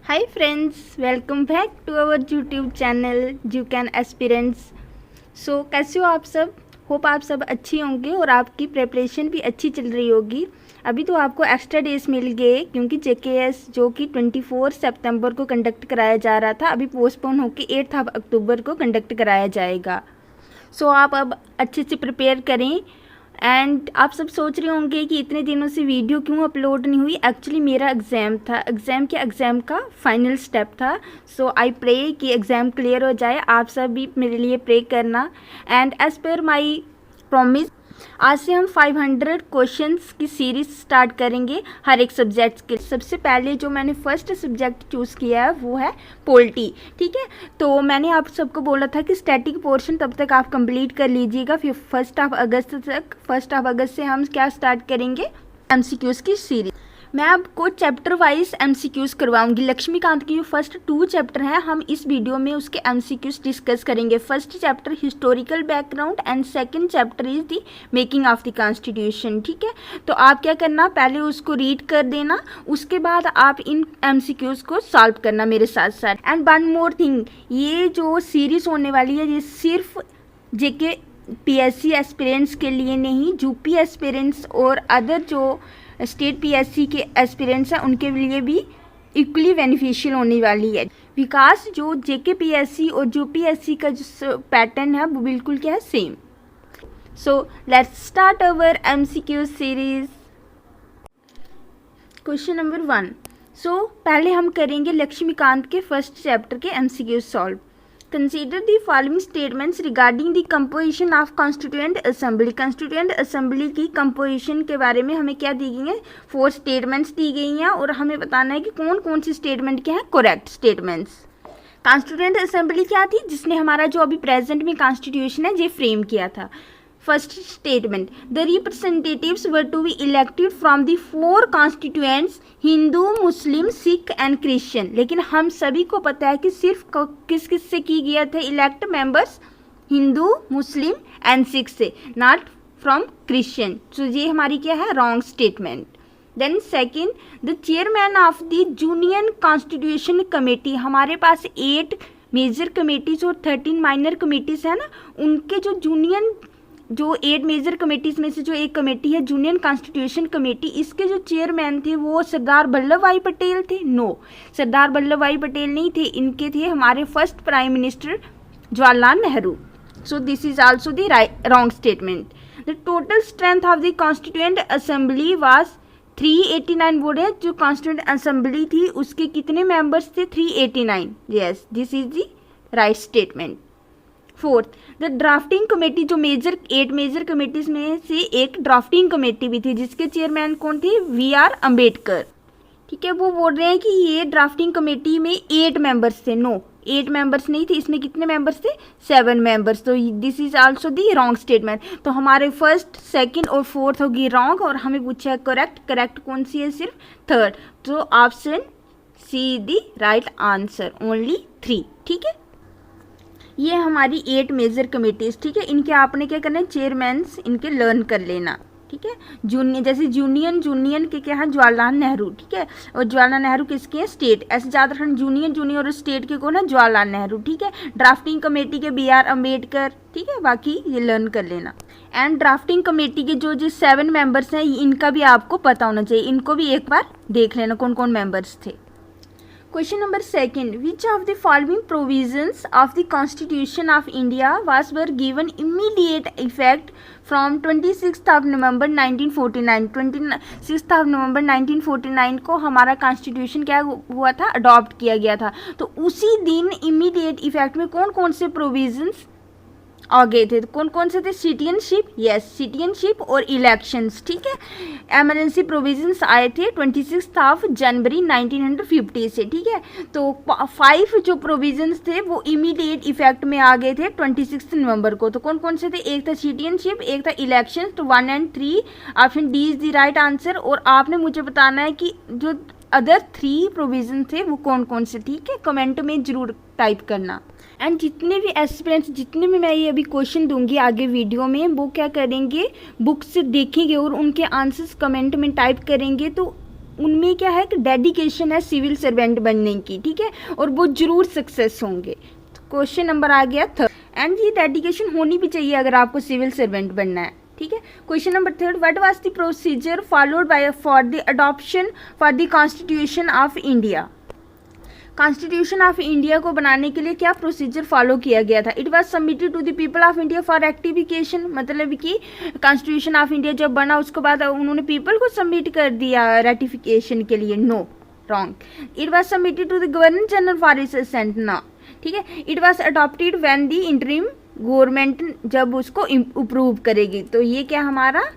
Hi friends, welcome back to our YouTube channel JUCAN Aspirants। कैसे हो आप सब? होप आप सब अच्छी होंगे और आपकी प्रिपरेशन भी अच्छी चल रही होगी। अभी तो आपको एक्स्ट्रा डेज मिल गए क्योंकि JKS जो कि 24 सितंबर को कंडक्ट कराया जा रहा था, अभी पोस्टपोन होकर 8 अक्टूबर को कंडक्ट कराया जाएगा। आप अब अच्छे से प्रिपेयर करें। एंड आप सब सोच रहे होंगे कि इतने दिनों से वीडियो क्यों अपलोड नहीं हुई। एक्चुअली मेरा एग्ज़ाम था, एग्ज़ाम का फाइनल स्टेप था। आई प्रे कि एग्ज़ाम क्लियर हो जाए। आप सब भी मेरे लिए प्रे करना। And as per my promise, आज से हम 500 क्वेश्चंस की सीरीज स्टार्ट करेंगे हर एक सब्जेक्ट के। सबसे पहले जो मैंने फर्स्ट सब्जेक्ट चूज़ किया है वो है पोलिटी। ठीक है, तो मैंने आप सबको बोला था कि स्टैटिक पोर्शन तब तक आप कंप्लीट कर लीजिएगा। फिर फर्स्ट ऑफ अगस्त से हम क्या स्टार्ट करेंगे, MCQs की सीरीज। मैं आपको चैप्टर वाइज MCQs करवाऊंगी। लक्ष्मीकांत की जो फर्स्ट 2 चैप्टर हैं, हम इस वीडियो में उसके MCQs डिस्कस करेंगे। First chapter historical background and second chapter is the making of the constitution. ठीक है, तो आप क्या करना, पहले उसको रीड कर देना, उसके बाद आप इन MCQs को सॉल्व करना मेरे साथ साथ। एंड वन मोर थिंग, ये जो सीरीज होने वाली है ये सिर्फ JK PSC एस्पिरेंट्स के लिए नहीं, यूपी एस्पिरेंट्स और अदर जो स्टेट PSC के एस्पिरेंट्स हैं उनके लिए भी इक्वली बेनिफिशियल होने वाली है। विकास जो JK PSC और UPSC का जो पैटर्न है वो बिल्कुल क्या है, same. Let's start our MCQ series. Question number 1। पहले हम करेंगे लक्ष्मीकांत के फर्स्ट चैप्टर के MCQ solve. Consider the following statements regarding the composition of constituent assembly. Constituent assembly की कंपोजिशन के बारे में हमें क्या दी गई है, 4 स्टेटमेंट्स दी गई हैं और हमें बताना है कि कौन कौन सी स्टेटमेंट क्या है करेक्ट स्टेटमेंट्स। कॉन्स्टिट्यूएंट असेंबली क्या थी, जिसने हमारा जो अभी प्रेजेंट में कॉन्स्टिट्यूशन है ये फ्रेम किया था। First statement, the representatives were to be elected from the 4 constituents Hindu, Muslim, Sikh and Christian. लेकिन हम सभी को पता है कि सिर्फ किस किस से की गया था elect members, Hindu, Muslim and Sikh से, नॉट फ्रॉम क्रिश्चियन। ये हमारी क्या है, wrong statement. Then second, the chairman of the union constitution committee. हमारे पास 8 मेजर कमेटीज और 13 माइनर कमेटीज है ना, उनके जो 8 मेजर कमेटीज में से जो एक कमेटी है यूनियन कॉन्स्टिट्यूशन कमेटी, इसके जो चेयरमैन थे वो सरदार वल्लभ भाई पटेल थे। नो, सरदार वल्लभ भाई पटेल नहीं थे, इनके थे हमारे first prime minister Jawaharlal Nehru. This is also the wrong statement. The total strength of the constituent assembly was 389। Board है जो कॉन्स्टिट्यूएंट असेंबली थी उसके कितने मेंबर्स थे, 389। Yes, this is the right statement. Fourth, the drafting committee, जो 8 major committees में से एक ड्राफ्टिंग कमेटी भी थी जिसके चेयरमैन कौन थे, VR अम्बेडकर। ठीक है, वो बोल रहे हैं कि ये ड्राफ्टिंग कमेटी में 8 मेंबर्स थे। नो, 8 मेंबर्स नहीं थे, इसमें कितने मेंबर्स थे, 7 मेंबर्स। तो this is also the wrong statement. तो हमारे फर्स्ट, सेकंड और फोर्थ होगी रॉन्ग और हमें पूछा है करेक्ट कौन सी है, सिर्फ थर्ड। तो ऑप्शन सी दी राइट आंसर, ओनली 3। ठीक है, ये हमारी 8 मेजर कमेटीज। ठीक है, इनके आपने क्या करना है, चेयरमैन्स इनके लर्न कर लेना। ठीक है, यूनियन के क्या है, जवाहरलाल नेहरू। ठीक है, और जवाहरलाल नेहरू किसके हैं, स्टेट। ऐसे ज़्यादा यूनियन और स्टेट के कौन है, जवाहरलाल नेहरू। ठीक है, ड्राफ्टिंग कमेटी के BR अम्बेडकर। ठीक है, बाकी ये लर्न कर लेना। एंड ड्राफ्टिंग कमेटी के जो 7 मेंबर्स हैं इनका भी आपको पता होना चाहिए, इनको भी एक बार देख लेना कौन कौन मेंबर्स थे। Question number 2. Which of the following provisions of the Constitution of India were given immediate effect from 26th of November 1949? 26th of November 1949 को हमारा कॉन्स्टिट्यूशन क्या हुआ था, अडॉप्ट किया गया था। तो उसी दिन इमीडिएट इफेक्ट में कौन कौन से प्रोविजंस आ गए थे, तो कौन कौन से थे, सिटीजनशिप, यस, सिटीजनशिप और इलेक्शंस। ठीक है, एमरजेंसी प्रोविजंस आए थे 26 जनवरी 1950 से। ठीक है, तो 5 जो प्रोविजंस थे वो इमीडिएट इफेक्ट में आ गए थे 26 नवंबर को। तो कौन कौन से थे, एक था सिटीजनशिप, एक था इलेक्शन। तो 1 और 3, option D is the right answer. और आपने मुझे बताना है कि जो अदर 3 प्रोविजन थे वो कौन कौन से। ठीक है, कमेंट में जरूर टाइप करना। एंड जितने भी एस्पिरेंट्स, जितने भी मैं ये अभी क्वेश्चन दूंगी आगे वीडियो में, वो क्या करेंगे, बुक से देखेंगे और उनके आंसर्स कमेंट में टाइप करेंगे। तो उनमें क्या है कि डेडिकेशन है सिविल सर्वेंट बनने की, ठीक है, और वो जरूर सक्सेस होंगे। क्वेश्चन नंबर आ गया थर्ड, एंड ये डेडिकेशन होनी भी चाहिए अगर आपको सिविल सर्वेंट बनना है, ठीक है। Question number third, what was the procedure followed by for the adoption for the constitution of India. Constitution of India को बनाने के लिए क्या प्रोसीजर फॉलो किया गया था। It was submitted to the people of India for rectification, मतलब कि कॉन्स्टिट्यूशन ऑफ इंडिया जब बना उसके बाद उन्होंने पीपल को सबमिट कर दिया रेटिफिकेशन के लिए। No, wrong. It was submitted to the governor general for its assent ना, ठीक है। It was adopted when the interim government जब उसको अप्रूव करेगी, तो ये क्या हमारा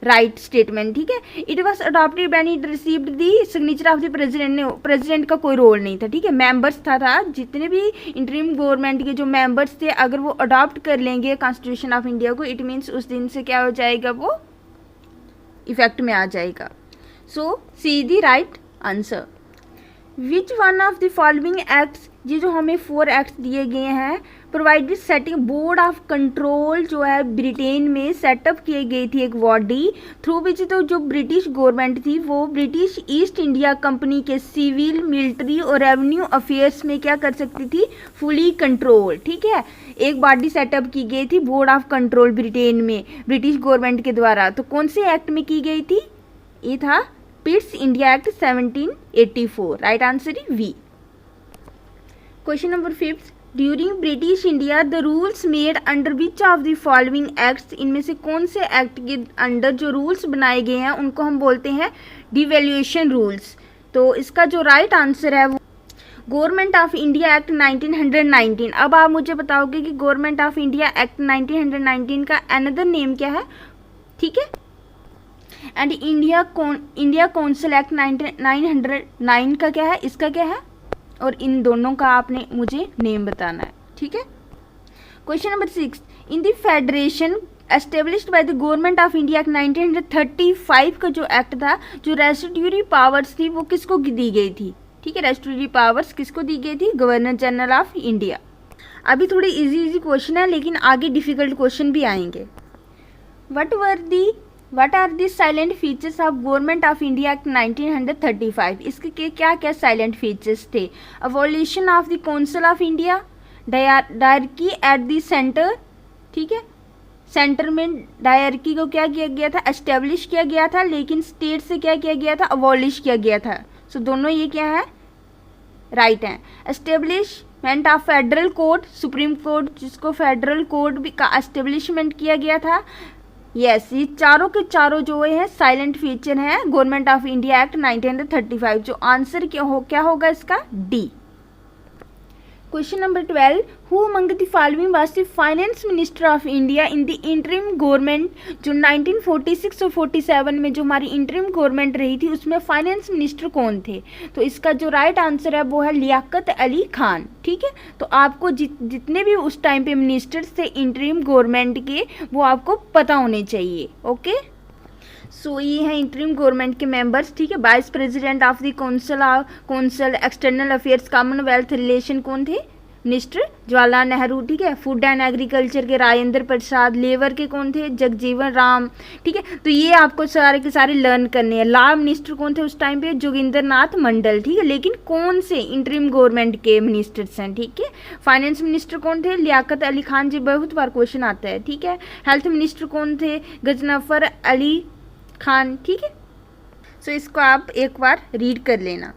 राइट स्टेटमेंट, ठीक है। It was adopted when it received the signature of the president, ने प्रेसिडेंट का कोई रोल नहीं था, ठीक है। मेंबर्स था जितने भी इंटरिम गवर्नमेंट के जो मेंबर्स थे, अगर वो अडॉप्ट कर लेंगे कॉन्स्टिट्यूशन ऑफ इंडिया को, इट मीन्स उस दिन से क्या हो जाएगा, वो इफेक्ट में आ जाएगा। So see the right answer. Which one of the following acts, ये जो हमें 4 एक्ट्स दिए गए हैं, provided setting board of control, जो है ब्रिटेन में सेटअप की गई थी एक बॉडी थ्रू विच, तो जो ब्रिटिश गवर्नमेंट थी वो ब्रिटिश ईस्ट इंडिया कंपनी के सिविल, मिलिट्री और रेवेन्यू अफेयर्स में क्या कर सकती थी, फुली कंट्रोल, ठीक है। एक बॉडी सेटअप की गई थी बोर्ड ऑफ कंट्रोल ब्रिटेन में ब्रिटिश गवर्नमेंट के द्वारा, तो कौन से एक्ट में की गई थी, ये था Pitt's India act 1784, right answer is V. Question number 5, during British India the rules made under which of the following acts, इनमें से कौन से एक्ट के अंडर जो रूल्स बनाए गए हैं उनको हम बोलते हैं डिवैल्यूएशन रूल्स। तो इसका जो राइट आंसर है वो गवर्नमेंट ऑफ इंडिया एक्ट 1919। अब आप मुझे बताओगे कि गवर्नमेंट ऑफ इंडिया एक्ट 1919 का अनदर नेम क्या है, ठीक है। एंड इंडिया काउंसिल एक्ट 909 का क्या है, इसका क्या है, और इन दोनों का आपने मुझे नेम बताना है, ठीक है। Question number 6, in the federation established by the government of India act 1935 का जो एक्ट था, जो रेस्टिट्यूटरी पावर्स थी वो किसको दी गई थी, ठीक है। रेस्टिट्यूटरी पावर्स किसको दी गई थी, गवर्नर जनरल ऑफ इंडिया। अभी थोड़ी इजी क्वेश्चन है, लेकिन आगे डिफिकल्ट क्वेश्चन भी आएंगे। What are the silent features of Government of India Act 1935? इसके क्या क्या साइलेंट फीचर्स थे। Abolition of the Council of India, dyarchy at the centre, ठीक है। सेंटर में डायरकी को क्या किया गया था, एस्टेब्लिश किया गया था, लेकिन स्टेट से क्या किया गया था, अबॉलिश किया गया था। सो दोनों ये क्या है, राइट हैं। Establishment of federal court, supreme court जिसको फेडरल कोर्ट भी का एस्टेब्लिशमेंट किया गया था। यस, ये चारों के चारों जो है साइलेंट फीचर हैं गवर्नमेंट ऑफ इंडिया एक्ट 1935। जो आंसर क्या होगा इसका, D. Question number 12, who among the following was the finance minister of India in the interim government, जो 1946 और 47 में जो हमारी इंटरिम गवर्नमेंट रही थी उसमें फाइनेंस मिनिस्टर कौन थे। तो इसका जो राइट आंसर है वो है लियाकत अली खान, ठीक है। तो आपको जितने भी उस टाइम पे मिनिस्टर्स थे इंटरिम गवर्नमेंट के, वो आपको पता होने चाहिए, ओके। सो ये हैं इंटरिम गवर्नमेंट के मेंबर्स, ठीक है। Vice president of the council external affairs Commonwealth relation कौन थे, मिनिस्टर जवाहरलाल नेहरू, ठीक है। फूड एंड एग्रीकल्चर के राजेंद्र प्रसाद, लेबर के कौन थे, जगजीवन राम, ठीक है। तो ये आपको सारे के सारे लर्न करने हैं। लॉ मिनिस्टर कौन थे उस टाइम पे, जोगिंदर नाथ मंडल, ठीक है। लेकिन कौन से इंटरिम गवर्नमेंट के मिनिस्टर्स हैं, ठीक है। फाइनेंस मिनिस्टर कौन थे, लियाकत अली खान जी, बहुत बार क्वेश्चन आता है, ठीक है। हेल्थ मिनिस्टर कौन थे, गजनफर अली खान, ठीक है। सो इसको आप एक बार रीड कर लेना।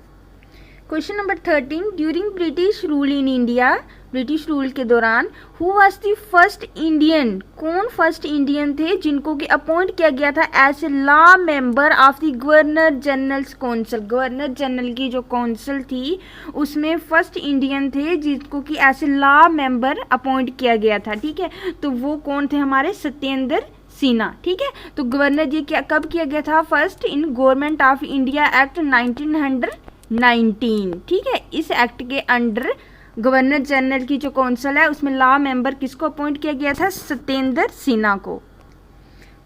Question number 13, during British rule in India, British rule के दौरान who was the first Indian, कौन फर्स्ट इंडियन थे जिनको कि अपॉइंट किया गया था as a law member of the governor general's council. Governor general की जो काउंसिल थी उसमें फर्स्ट इंडियन थे जिनको कि as a law member appoint किया गया था, ठीक है। तो वो कौन थे, हमारे सत्येंद्र सिन्हा, ठीक है। तो गवर्नर जी कब किया गया था, first in government of India act 1919, ठीक है। इस एक्ट के अंडर गवर्नर जनरल की जो काउंसिल है उसमें लॉ मेंबर किसको अपॉइंट किया गया था, सत्येंद्र सिन्हा को।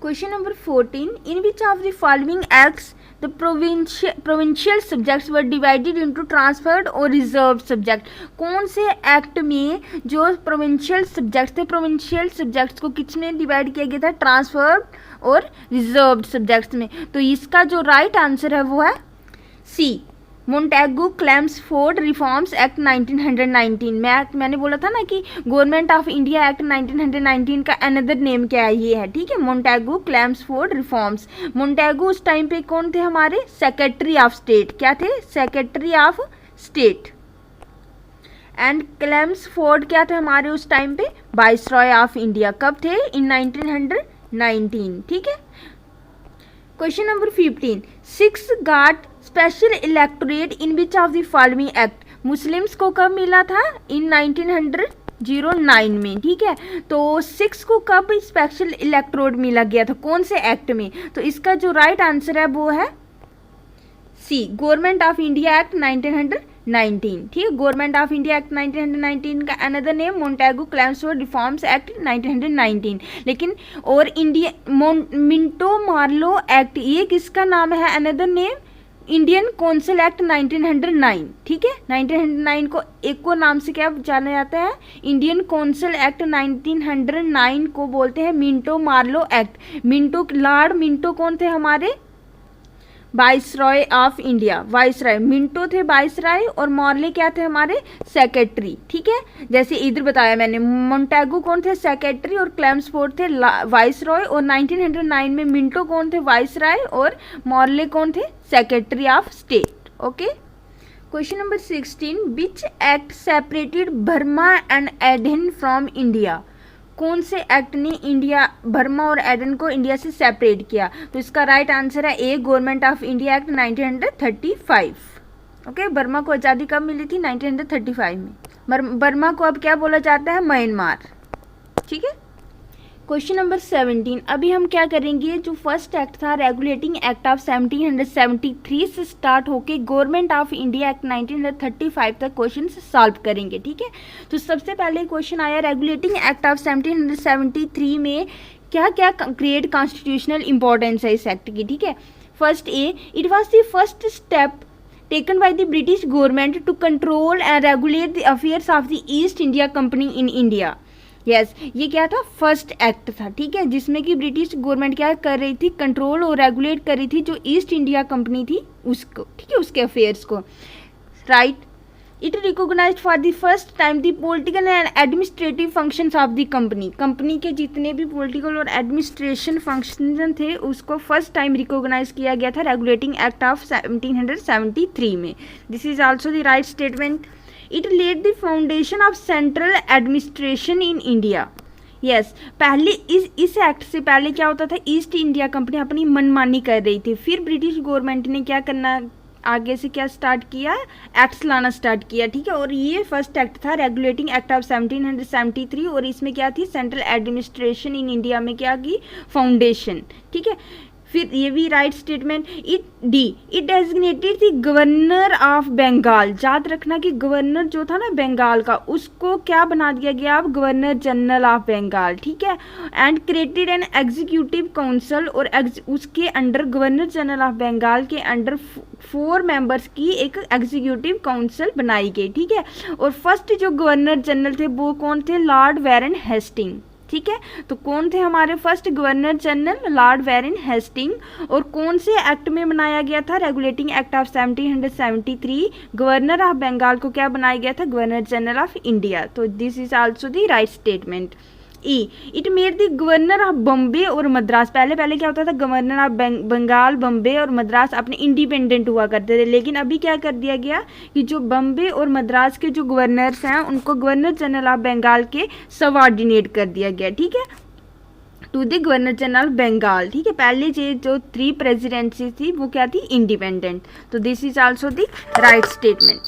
Question number 14, in which of the following acts the provincial subjects were divided into transferred और रिजर्व सब्जेक्ट। कौन से एक्ट में जो प्रोविंशियल सब्जेक्ट्स थे, प्रोविंशियल सब्जेक्ट्स को किस में डिवाइड किया गया था, ट्रांसफर्ड और रिजर्व सब्जेक्ट्स में। तो इसका जो राइट आंसर है वो है सी मोंटेगू क्लेम्सफोर्ड रिफॉर्म्स एक्ट 1919। मैंने बोला था ना कि गवर्नमेंट ऑफ इंडिया एक्ट 1919 का अनदर नेम क्या है, ये है, ठीक है, मोंटेगू क्लेम्सफोर्ड रिफॉर्म्स। मोंटेगू उस टाइम पे कौन थे हमारे? Secretary of state. क्या थे? Secretary of state. And Chelmsford क्या थे हमारे उस टाइम पे? Viceroy of India. कब थे? इन 1919, ठीक है। Question number 15, 6 got special electorate in which of the following act. Muslims को कब मिला था? इन 1909 में, ठीक है। तो 6 को कब स्पेशल इलेक्टोरेट मिला गया था? कौन से एक्ट में? तो इसका जो राइट आंसर है वो है C, government of India act 1919, ठीक है। गवर्नमेंट ऑफ इंडिया एक्ट 1919 का another name Montagu Chelmsford reforms act 1919। लेकिन और इंडिया मिंटो मार्लो एक्ट, ये किसका नाम है? Another name Indian council act 1909, ठीक है। 1909 को एक को नाम से क्या जाना जाता है? इंडियन कौंसिल एक्ट 1909 को बोलते हैं Minto Morley act. Minto, Lord Minto कौन थे हमारे? Viceroy of India. Viceroy, Minto थे वाइसरॉय और मॉर्ले क्या थे हमारे? सेक्रेटरी, ठीक है। जैसे इधर बताया मैंने, मोंटेगू कौन थे? सेक्रेटरी और क्लेम्सफोर्ड थे वाइसरॉय। और 1909 में मिंटो कौन थे? वाइसरॉय और मॉर्ले कौन थे? Secretary of state. Okay. Question number 16, which act separated Burma and Aden from India. कौन से एक्ट ने इंडिया, बर्मा और एडन को इंडिया से सेपरेट किया? तो इसका राइट आंसर है A, government of India act 1935। Okay. Burma को आज़ादी कब मिली थी? 1935 में। बर्मा को अब क्या बोला जाता है? म्यांमार, ठीक है। क्वेश्चन नंबर 17, अभी हम क्या करेंगे? जो फर्स्ट एक्ट था रेगुलेटिंग एक्ट ऑफ 1773 से स्टार्ट होके गवर्नमेंट ऑफ इंडिया एक्ट 1935 तक क्वेश्चन सॉल्व करेंगे, ठीक है। तो सबसे पहले क्वेश्चन आया रेगुलेटिंग एक्ट ऑफ 1773 में क्या क्या क्रिएट कॉन्स्टिट्यूशनल इंपॉर्टेंस है इस एक्ट की, ठीक है। First A, it was the first step taken by the British government to control and regulate the affairs of the East India Company in India। Yes, ये क्या था? फर्स्ट एक्ट था, ठीक है, जिसमें कि ब्रिटिश गवर्नमेंट क्या कर रही थी? कंट्रोल और रेगुलेट कर रही थी जो ईस्ट इंडिया कंपनी थी उसको, ठीक है, उसके अफेयर्स को, right. It recognised for the first time the political and administrative functions of the company. Company के जितने भी पॉलिटिकल और एडमिनिस्ट्रेशन फंक्शन थे उसको फर्स्ट टाइम रिकॉग्नाइज किया गया था रेगुलेटिंग एक्ट ऑफ 1773 में। This is also the right statement. It laid the foundation of central administration in India. Yes, पहले इस एक्ट से पहले क्या होता था? ईस्ट इंडिया कंपनी अपनी मनमानी कर रही थी। फिर ब्रिटिश गवर्नमेंट ने क्या करना, आगे से क्या स्टार्ट किया? एक्ट्स लाना स्टार्ट किया, ठीक है। और ये फर्स्ट एक्ट था रेगुलेटिंग एक्ट ऑफ 1773 और इसमें क्या थी? सेंट्रल एडमिनिस्ट्रेशन इन इंडिया में क्या की? फाउंडेशन, ठीक है। फिर ये भी right statement. It designated the governor of Bengal. याद रखना कि गवर्नर जो था ना बंगाल का, उसको क्या बना दिया गया? अब गवर्नर जनरल ऑफ बंगाल, ठीक है। And created an executive council, और उसके under governor general of Bengal के अंडर 4 मेंबर्स की एक एग्जीक्यूटिव काउंसिल बनाई गई, ठीक है। और फर्स्ट जो गवर्नर जनरल थे वो कौन थे? लॉर्ड वारेन हेस्टिंग, ठीक है। तो कौन थे हमारे first governor general? Lord Warren Hasting. और कौन से एक्ट में बनाया गया था? Regulating act of 1773। Governor of Bengal को क्या बनाया गया था? Governor general of India. तो this is also the right statement. E, it made the governor of Bombay और मद्रास। पहले क्या होता था? गवर्नर ऑफ बंगाल, बम्बे और मद्रास अपने इंडिपेंडेंट हुआ करते थे, लेकिन अभी क्या कर दिया गया कि जो बम्बे और मद्रास के जो गवर्नर्स हैं उनको गवर्नर जनरल ऑफ बंगाल के सबऑर्डिनेट कर दिया गया, ठीक है, to the governor general Bengal, ठीक है। पहले जो 3 प्रेसिडेंसी थी वो क्या थी? इंडिपेंडेंट। तो this is also the right statement.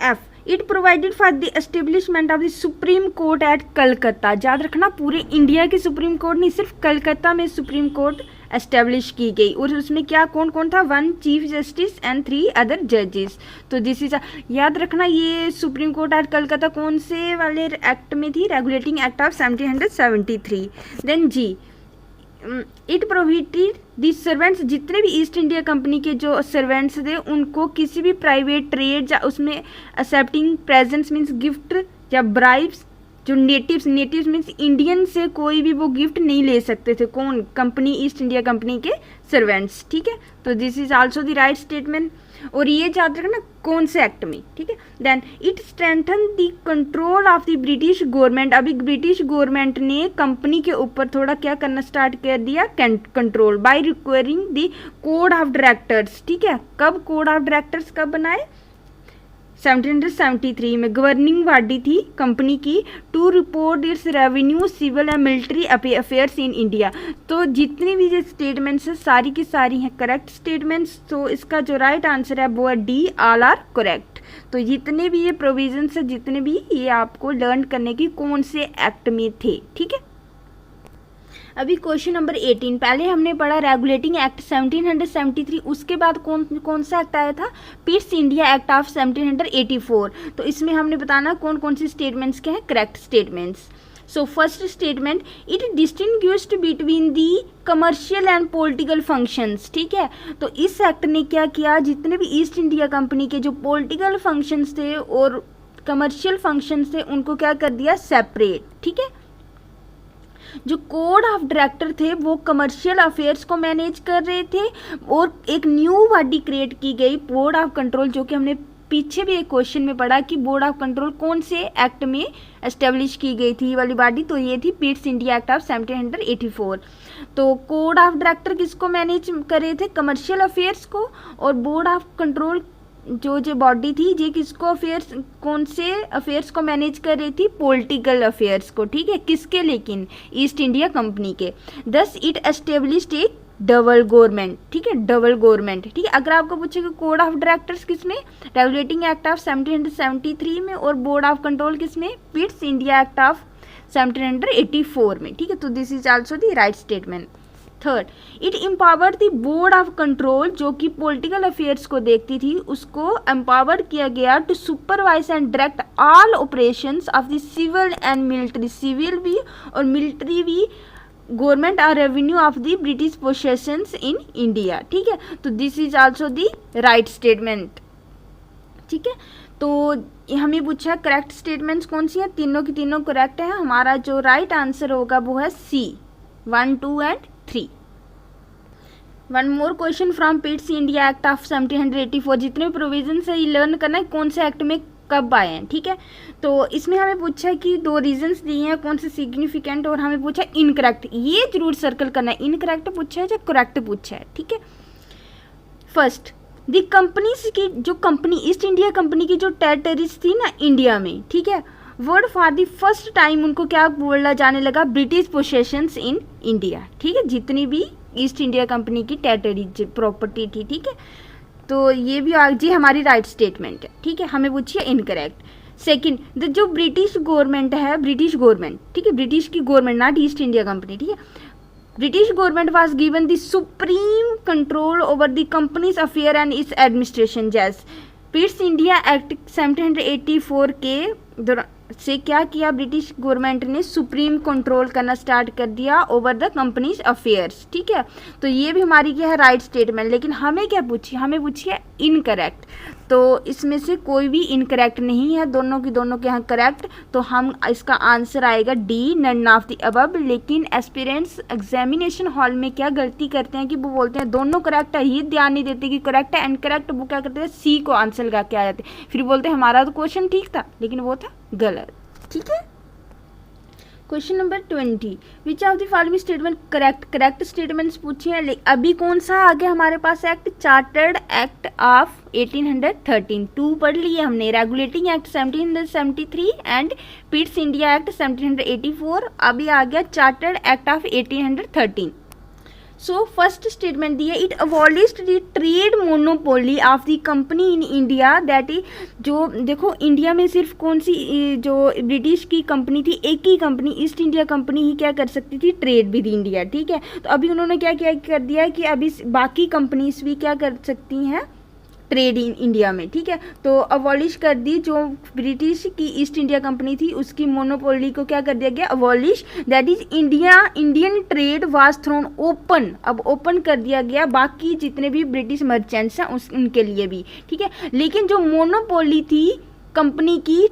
F, it provided for the establishment of the supreme court at Calcutta. याद रखना पूरे इंडिया की सुप्रीम कोर्ट नहीं, सिर्फ कलकत्ता में सुप्रीम कोर्ट एस्टेब्लिश की गई। और उसमें क्या कौन कौन था? 1 चीफ जस्टिस एंड 3 अदर जजेस। तो दिस इज, याद रखना ये सुप्रीम कोर्ट एट कलकत्ता कौन से वाले एक्ट में थी? Regulating act of 1773। देन जी, इट प्रोहिबिटेड दी सर्वेंट्स, जितने भी ईस्ट इंडिया कंपनी के जो सर्वेंट्स थे उनको किसी भी प्राइवेट ट्रेड या उसमें एक्सेप्टिंग प्रेजेंट्स मीन्स गिफ्ट या ब्राइब्स जो नेटिव्स मीन्स इंडियन से कोई भी वो गिफ्ट नहीं ले सकते थे, कौन, कंपनी, ईस्ट इंडिया कंपनी के सर्वेंट्स, ठीक है। तो this is also the right statement. और ये याद रखना कौन से एक्ट में, ठीक है। Then it strengthen the control of the British government, अभी ब्रिटिश गवर्नमेंट ने कंपनी के ऊपर थोड़ा क्या करना स्टार्ट कर दिया, control, by requiring the code of directors, ठीक है। कब कोड ऑफ डायरेक्टर्स कब बनाए, 1773 में गवर्निंग बॉडी थी कंपनी की, to report its revenue, civil and military affairs in India. तो जितनी भी ये स्टेटमेंट्स है सारी की सारी हैं करेक्ट स्टेटमेंट्स। तो इसका जो राइट आंसर है वो है डी, ऑल आर करेक्ट। तो जितने भी ये प्रोविजंस है, जितने भी ये आपको लर्न करने की कौन से एक्ट में थे, ठीक है। अभी क्वेश्चन नंबर 18, पहले हमने पढ़ा रेगुलेटिंग एक्ट 1773, उसके बाद कौन सा एक्ट आया था, पिट्स इंडिया एक्ट ऑफ 1784। तो इसमें हमने बताना कौन कौन सी स्टेटमेंट्स के हैं correct statements. So first statement, it distinguished between the commercial and political functions, ठीक है। तो इस एक्ट ने क्या किया, जितने भी ईस्ट इंडिया कंपनी के जो पॉलिटिकल फंक्शंस थे और कमर्शियल फंक्शंस थे उनको क्या कर दिया, सेपरेट, ठीक है। जो कोड ऑफ डायरेक्टर थे वो कमर्शियल अफेयर्स को मैनेज कर रहे थे, और एक न्यू बॉडी क्रिएट की गई बोर्ड ऑफ कंट्रोल, जो कि हमने पीछे भी एक क्वेश्चन में पढ़ा कि बोर्ड ऑफ कंट्रोल कौन से एक्ट में एस्टेब्लिश की गई थी वाली बॉडी, तो ये थी पिट्स इंडिया एक्ट ऑफ 1784। तो कोड ऑफ डायरेक्टर किसको मैनेज कर रहे थे, कमर्शियल अफेयर्स को, और बोर्ड ऑफ कंट्रोल जो बॉडी थी ये किसको अफेयर्स, कौन से अफेयर्स को मैनेज कर रही थी, पॉलिटिकल अफेयर्स को, ठीक है। किसके, लेकिन ईस्ट इंडिया कंपनी के। Thus it established A double government, ठीक है, डबल गवर्नमेंट, ठीक है। अगर आपको पूछे कि कोड ऑफ डायरेक्टर्स किसमें, रेगुलेटिंग एक्ट ऑफ 1773 में, और बोर्ड ऑफ कंट्रोल किसमें, पिट्स इंडिया एक्ट ऑफ 1784 में, ठीक है। तो this is also the right statement. Third, it empowered the board of control, जो कि पॉलिटिकल अफेयर्स को देखती थी, उसको एम्पावर्ड किया गया to supervise and direct all operations of the civil and military, civil भी और मिलिट्री भी गवर्नमेंट और revenue of the British possessions in India, ठीक है। तो this is also the right statement, ठीक है। तो हमें पूछा करेक्ट स्टेटमेंट्स कौन सी हैं, तीनों की तीनों करेक्ट है। हमारा जो राइट आंसर होगा वो है सी, 1, 2 and 3। One more question from पिट्स India act of 1784, जितने प्रोविजन है ये लर्न करना है कौन से एक्ट में कब आए हैं, ठीक है। तो इसमें हमें पूछा है कि 2 रीजंस दिए हैं, कौन से सिग्निफिकेंट, और हमें पूछा इनकरेक्ट, ये जरूर सर्कल करना है, इनकरेक्ट पूछा है या करेक्ट पूछा है, ठीक है। फर्स्ट, द कंपनीज की जो कंपनी ईस्ट इंडिया कंपनी की जो टेरिटरीज थी ना इंडिया में, ठीक है, word for the first time उनको क्या बोला जाने लगा, ब्रिटिश पोसेशंस इन इंडिया, ठीक है। जितनी भी ईस्ट इंडिया कंपनी की टेरिटरी प्रॉपर्टी थी, ठीक है। तो ये भी आज हमारी राइट स्टेटमेंट है, ठीक है। हमें पूछिए इनकरेक्ट। सेकंड, जो ब्रिटिश गवर्नमेंट है, ब्रिटिश गवर्नमेंट, ठीक है, ब्रिटिश की government, not east India company, ठीक है। British government was given the supreme control over the companies affair and it's administration, जैस पिट्स इंडिया एक्ट 1784 के से क्या किया, ब्रिटिश गवर्नमेंट ने सुप्रीम कंट्रोल करना स्टार्ट कर दिया ओवर द कंपनीज अफेयर्स, ठीक है। तो ये भी हमारी क्या है राइट स्टेटमेंट, लेकिन हमें क्या पूछिए, हमें पूछिए इनकरेक्ट। तो इसमें से कोई भी इनकरेक्ट नहीं है, दोनों के यहाँ करेक्ट। तो हम इसका आंसर आएगा D, none of the above. लेकिन एस्पिरेंट्स एग्जामिनेशन हॉल में क्या गलती करते हैं कि वो बोलते हैं दोनों करेक्ट है, ये ध्यान नहीं देते कि करेक्ट है इनकरेक्ट, वो क्या करते हैं सी को आंसर लगा के आ जाते हैं, फिर बोलते हैं हमारा तो क्वेश्चन ठीक था लेकिन वो था गलत, ठीक है। Question number 20, which of the following statement correct statements पूछे हैं। अभी कौन सा आ गया हमारे पास एक्ट, चार्टर्ड एक्ट ऑफ 1813, 2 पढ़ लिए हमने, regulating act 1773 and Pitt's India act 1784। अभी आ गया chartered act of 1813। So first statement दिया, it abolished the trade monopoly of the company in India, that is, जो देखो इंडिया में सिर्फ कौन सी जो ब्रिटिश की कंपनी थी, एक ही कंपनी ईस्ट इंडिया कंपनी ही क्या कर सकती थी, ट्रेड विद इंडिया, ठीक है। तो अभी उन्होंने क्या क्या कर दिया कि अभी बाकी कंपनीज भी क्या कर सकती हैं, ट्रेड इन इंडिया में, ठीक है। तो अबॉलिश कर दी, जो ब्रिटिश की ईस्ट इंडिया कंपनी थी उसकी मोनोपोली को क्या कर दिया गया, abolish, that is Indian trade was thrown open, अब ओपन कर दिया गया बाकी जितने भी ब्रिटिश मर्चेंट्स हैं उनके लिए भी, ठीक है। लेकिन जो मोनोपोली थी कंपनी की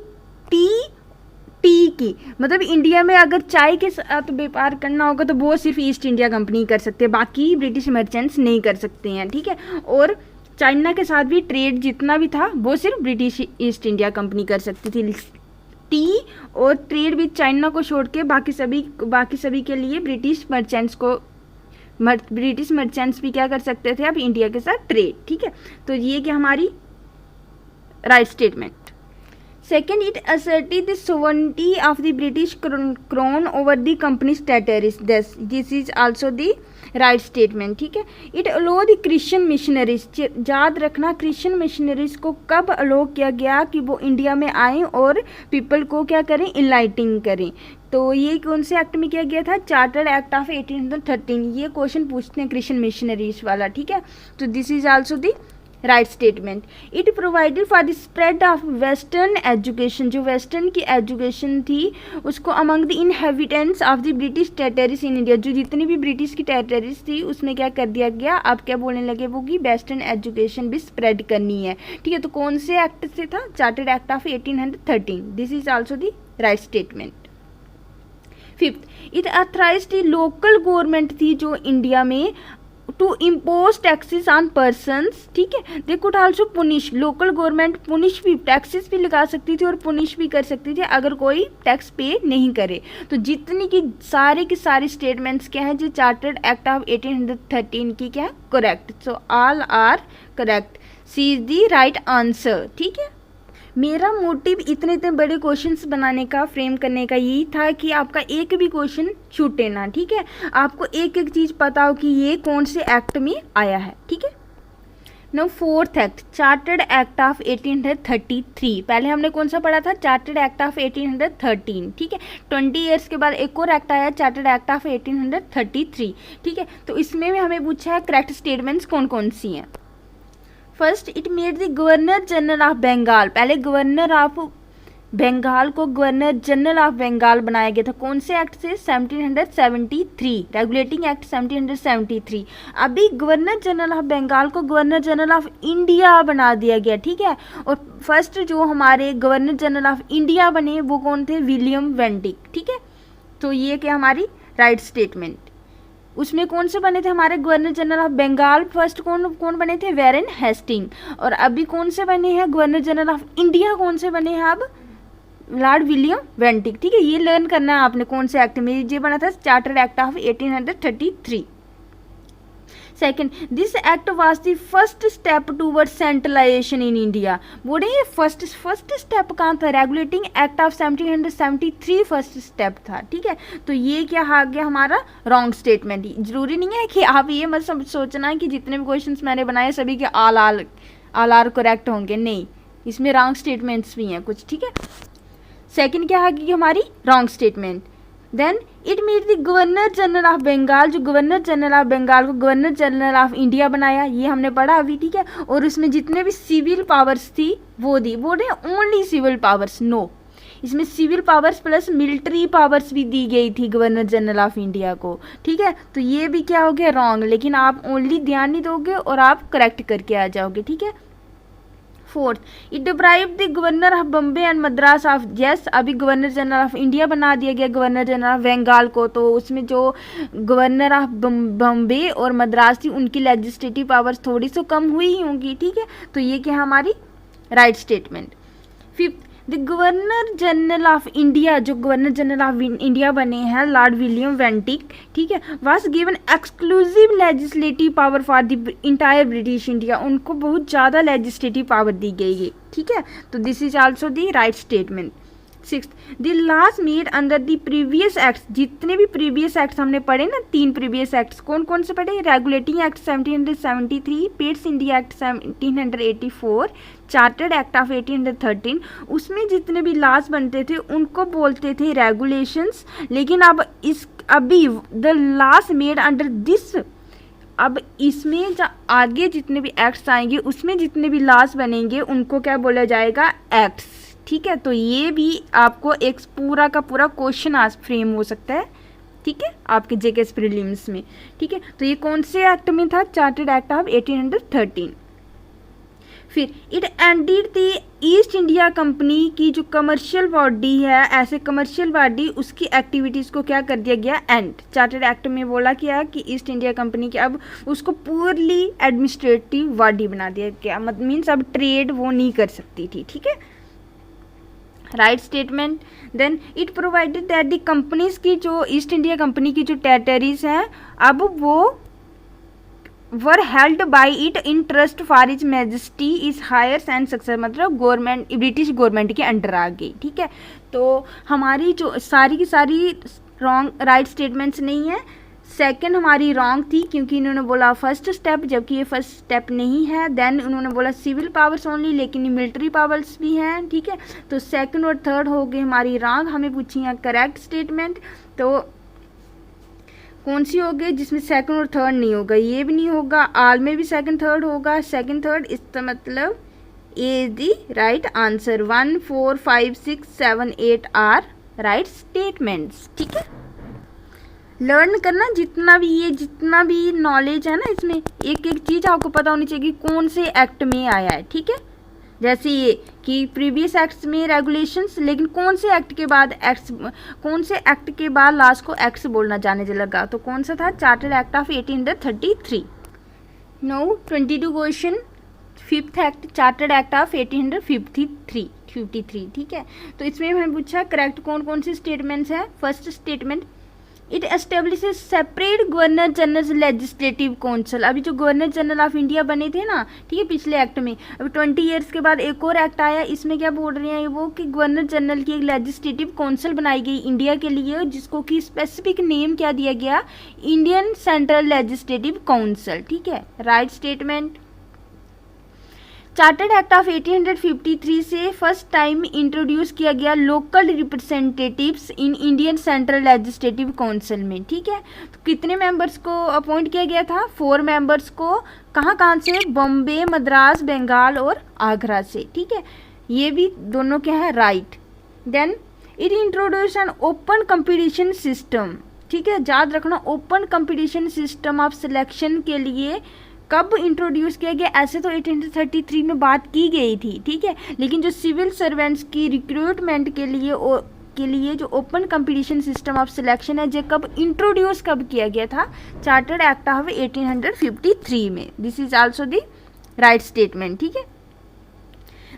टी की, मतलब इंडिया में अगर चाय के साथ व्यापार करना होगा तो वो सिर्फ ईस्ट इंडिया कंपनी कर सकते हैं, बाकी ब्रिटिश मर्चेंट्स नहीं कर सकते हैं, ठीक है। और चाइना के साथ भी ट्रेड जितना भी था वो सिर्फ ब्रिटिश ईस्ट इंडिया कंपनी कर सकती थी। टी और ट्रेड विद चाइना को छोड़ के बाकी सभी के लिए ब्रिटिश मर्चेंट्स भी क्या कर सकते थे अब इंडिया के साथ ट्रेड, ठीक है। तो ये क्या हमारी right statement. Second, it asserted the sovereignty of the British crown over the company's territories. This is also the right statement, ठीक है। It allowed the Christian missionaries, याद रखना क्रिश्चियन मिशनरीज को कब अलो किया गया कि वो इंडिया में आएँ और पीपल को क्या करें, इनलाइटिंग करें। तो ये कौन से एक्ट में किया गया था, चार्टर्ड एक्ट ऑफ 1813। ये क्वेश्चन पूछते हैं क्रिश्चियन मिशनरीज वाला, ठीक है। तो this is also the right statement. It provided for the spread of western education, जो वेस्टर्न की एजुकेशन थी उसको among the inhabitants of the British territories in India, जो जितनी भी ब्रिटिश की टेरिटरीज थी उसमें क्या कर दिया गया, आप क्या बोलने लगे वो कि वेस्टर्न एजुकेशन भी स्प्रेड करनी है, ठीक है। तो कौन से एक्ट से था, chartered act of 1813। This is also the right statement. Fifth, it authorise the local government थी जो इंडिया में to impose taxes on persons, ठीक है। They could also punish, local government punish भी, टैक्सेस भी लगा सकती थी और पुनिश भी कर सकती थी अगर कोई टैक्स पे नहीं करे। तो जितनी की सारी स्टेटमेंट्स क्या है जो चार्टर्ड एक्ट ऑफ 1813 की क्या है, correct. So all are correct, C is the right answer, ठीक है। मेरा मोटिव इतने बड़े क्वेश्चंस बनाने का, फ्रेम करने का यही था कि आपका एक भी क्वेश्चन छूटे ना, ठीक है। आपको एक एक चीज़ पता हो कि ये कौन से एक्ट में आया है, ठीक है। No fourth act, chartered act of 1833। पहले हमने कौन सा पढ़ा था, चार्टर्ड एक्ट ऑफ 1813, ठीक है। 20 ईयर्स के बाद एक और एक्ट आया, चार्टर्ड एक्ट ऑफ 1833, ठीक है। तो इसमें भी हमें पूछा है करेक्ट स्टेटमेंट्स कौन कौन सी हैं। First, it made the governor general of Bengal, पहले गवर्नर ऑफ बंगाल को गवर्नर जनरल ऑफ बंगाल बनाया गया था, कौन से एक्ट से, 1773, रेगुलेटिंग एक्ट 1773। अभी गवर्नर जनरल ऑफ बंगाल को गवर्नर जनरल ऑफ इंडिया बना दिया गया, ठीक है। और फर्स्ट जो हमारे गवर्नर जनरल ऑफ इंडिया बने वो कौन थे, विलियम वेंटिक, ठीक है। तो ये क्या हमारी राइट स्टेटमेंट। उसमें कौन से बने थे हमारे governor general of Bengal, first कौन बने थे, वैरेन हेस्टिंग। और अभी कौन से बने हैं गवर्नर जनरल ऑफ इंडिया, कौन से बने हैं अब, लॉर्ड विलियम वेंटिक, ठीक है। ये लर्न करना है आपने कौन से एक्ट में, ये बना था chartered act of 1833। Second, this act was the first step toward centralisation in India. बोले ये फर्स्ट स्टेप कहाँ था, regulating act of 1773 first step था, ठीक है। तो ये क्या आ गया हमारा रॉन्ग स्टेटमेंट। जरूरी नहीं है कि आप ये मत सोचना कि जितने भी क्वेश्चंस मैंने बनाए सभी के आल आर करेक्ट होंगे, नहीं, इसमें रॉन्ग स्टेटमेंट्स भी हैं कुछ, ठीक है। सेकेंड क्या आ गई हमारी wrong statement. Then it made the governor general of Bengal, जो गवर्नर जनरल ऑफ बंगाल को गवर्नर जनरल ऑफ इंडिया बनाया, ये हमने पढ़ा अभी, ठीक है। और उसमें जितने भी सिविल पावर्स थी वो दी, वो ने ओनली सिविल पावर्स, नो, इसमें civil powers plus military powers भी दी गई थी गवर्नर जनरल ऑफ इंडिया को, ठीक है। तो ये भी क्या हो गया रॉन्ग, लेकिन आप ओनली ध्यान नहीं दोगे और आप करेक्ट करके आ जाओगे, ठीक है। Fourth, it deprive the governor of Bombay and Madras of, yes, अभी गवर्नर जनरल ऑफ इंडिया बना दिया गया गवर्नर जनरल ऑफ बंगाल को, तो उसमें जो गवर्नर ऑफ बम्बे और मद्रास थी उनकी लेजिस्लेटिव पावर्स थोड़ी सी कम हुई होंगी, ठीक है। तो ये क्या हमारी right statement. Fifth, the governor general of India, जो गवर्नर जनरल ऑफ इंडिया बने हैं लॉर्ड विलियम वेंटिक, ठीक है, was given exclusive legislative power for the entire British India, उनको बहुत ज़्यादा लेजिस्लेटिव पावर दी गई है, ठीक है। तो this is also the right statement. Sixth, the laws made under the previous acts, जितने भी प्रीवियस एक्ट्स हमने पढ़े ना, 3 प्रीवियस एक्ट्स कौन कौन से पढ़े, regulating act 1773, pets India act 1784, chartered act of 1813, उसमें जितने भी लॉज बनते थे उनको बोलते थे रेगुलेशंस। लेकिन अब अभी the laws made under this, अब इसमें आगे जितने भी एक्ट्स आएंगे उसमें जितने भी लॉज बनेंगे उनको क्या बोला जाएगा, एक्ट्स, ठीक है। तो ये भी आपको एक पूरा का पूरा क्वेश्चन आज फ्रेम हो सकता है, ठीक है, आपके जेकेएस प्रीलिम्स में, ठीक है। तो ये कौन से एक्ट में था, चार्टर्ड एक्ट ऑफ 1813। फिर it ended the east India company की जो कमर्शियल बॉडी है, ऐसे कमर्शियल बॉडी उसकी एक्टिविटीज़ को क्या कर दिया गया, एंड। चार्टर्ड एक्ट में बोला क्या कि ईस्ट इंडिया कंपनी के अब उसको पूरली एडमिनिस्ट्रेटिव बॉडी बना दिया गया, मतलब मीन्स अब ट्रेड वो नहीं कर सकती थी, ठीक है, right statement. Then it provided that the companies की जो ईस्ट इंडिया कंपनी की जो टेरिटरीज हैं अब वो were held by it in trust for his majesty his heirs and success, मतलब गवर्नमेंट ब्रिटिश गवर्नमेंट के अंडर आ गई, ठीक है। तो हमारी जो सारी की सारी रॉन्ग राइट स्टेटमेंट्स नहीं है, सेकंड हमारी रॉन्ग थी क्योंकि इन्होंने बोला फर्स्ट स्टेप, जबकि ये फर्स्ट स्टेप नहीं है। देन उन्होंने बोला सिविल पावर्स ओनली, लेकिन मिलिट्री पावर्स भी हैं, ठीक है। तो सेकंड और थर्ड हो गई हमारी रॉन्ग, हमें पूछी है करेक्ट स्टेटमेंट। तो कौन सी हो गई जिसमें सेकंड और थर्ड नहीं होगा, ये भी नहीं होगा, आल में भी सेकंड थर्ड होगा, सेकंड थर्ड, इसका मतलब A is the right answer. 1 4 5 6 7 8 are right statements, ठीक है। लर्न करना जितना भी नॉलेज है ना, इसमें एक एक चीज़ आपको पता होनी चाहिए कि कौन से एक्ट में आया है, ठीक है। जैसे ये कि प्रीवियस एक्ट्स में रेगुलेशंस, लेकिन कौन से एक्ट के बाद एक्ट्स, कौन से एक्ट के बाद लास्ट को एक्ट्स बोलना जाने लगा, तो कौन सा था, chartered act of 1833। No 22 question, fifth act chartered act of 1853, ठीक है। तो इसमें हमें पूछा करेक्ट कौन कौन से स्टेटमेंट्स हैं। First statement, it establishes separate governor general legislative council. अभी जो गवर्नर जनरल ऑफ इंडिया बने थे ना, ठीक है, पिछले एक्ट में, अभी 20 ईयर्स के बाद एक और एक्ट आया, इसमें क्या बोल रहे हैं वो कि गवर्नर जनरल की एक लेजिस्लेटिव काउंसिल बनाई गई इंडिया के लिए, जिसको कि स्पेसिफिक नेम क्या दिया गया, इंडियन सेंट्रल लेजिस्लेटिव काउंसिल, ठीक है, right statement. Chartered act of 1853 से फर्स्ट टाइम इंट्रोड्यूस किया गया local representatives in Indian central legislative council में, ठीक है। तो कितने मेंबर्स को अपॉइंट किया गया था, 4 मेंबर्स को, कहाँ से, बॉम्बे, मद्रास, बंगाल और आगरा से, ठीक है। ये भी दोनों क्या है, right. Then it introduce an open competition system, ठीक है, याद रखना, open competition system of selection के लिए कब इंट्रोड्यूस किया गया, ऐसे तो 1833 में बात की गई थी, ठीक है, लेकिन जो सिविल सर्वेंट्स की रिक्रूटमेंट के लिए जो open competition system of selection है, जो कब इंट्रोड्यूस किया गया था, चार्टर्ड एक्ट ऑफ 1853 में। This is also the right statement, ठीक है।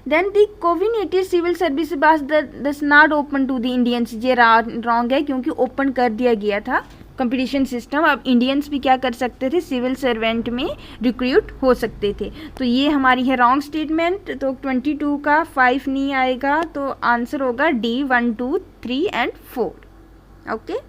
Then the covenanted civil service was not open to the Indians, ये रॉन्ग है क्योंकि ओपन कर दिया गया था कंपटीशन सिस्टम, अब इंडियंस भी क्या कर सकते थे, सिविल सर्वेंट में रिक्रूट हो सकते थे। तो ये हमारी है रॉन्ग स्टेटमेंट। तो 22 का 5 नहीं आएगा, तो आंसर होगा D 1 2 3 and 4, okay.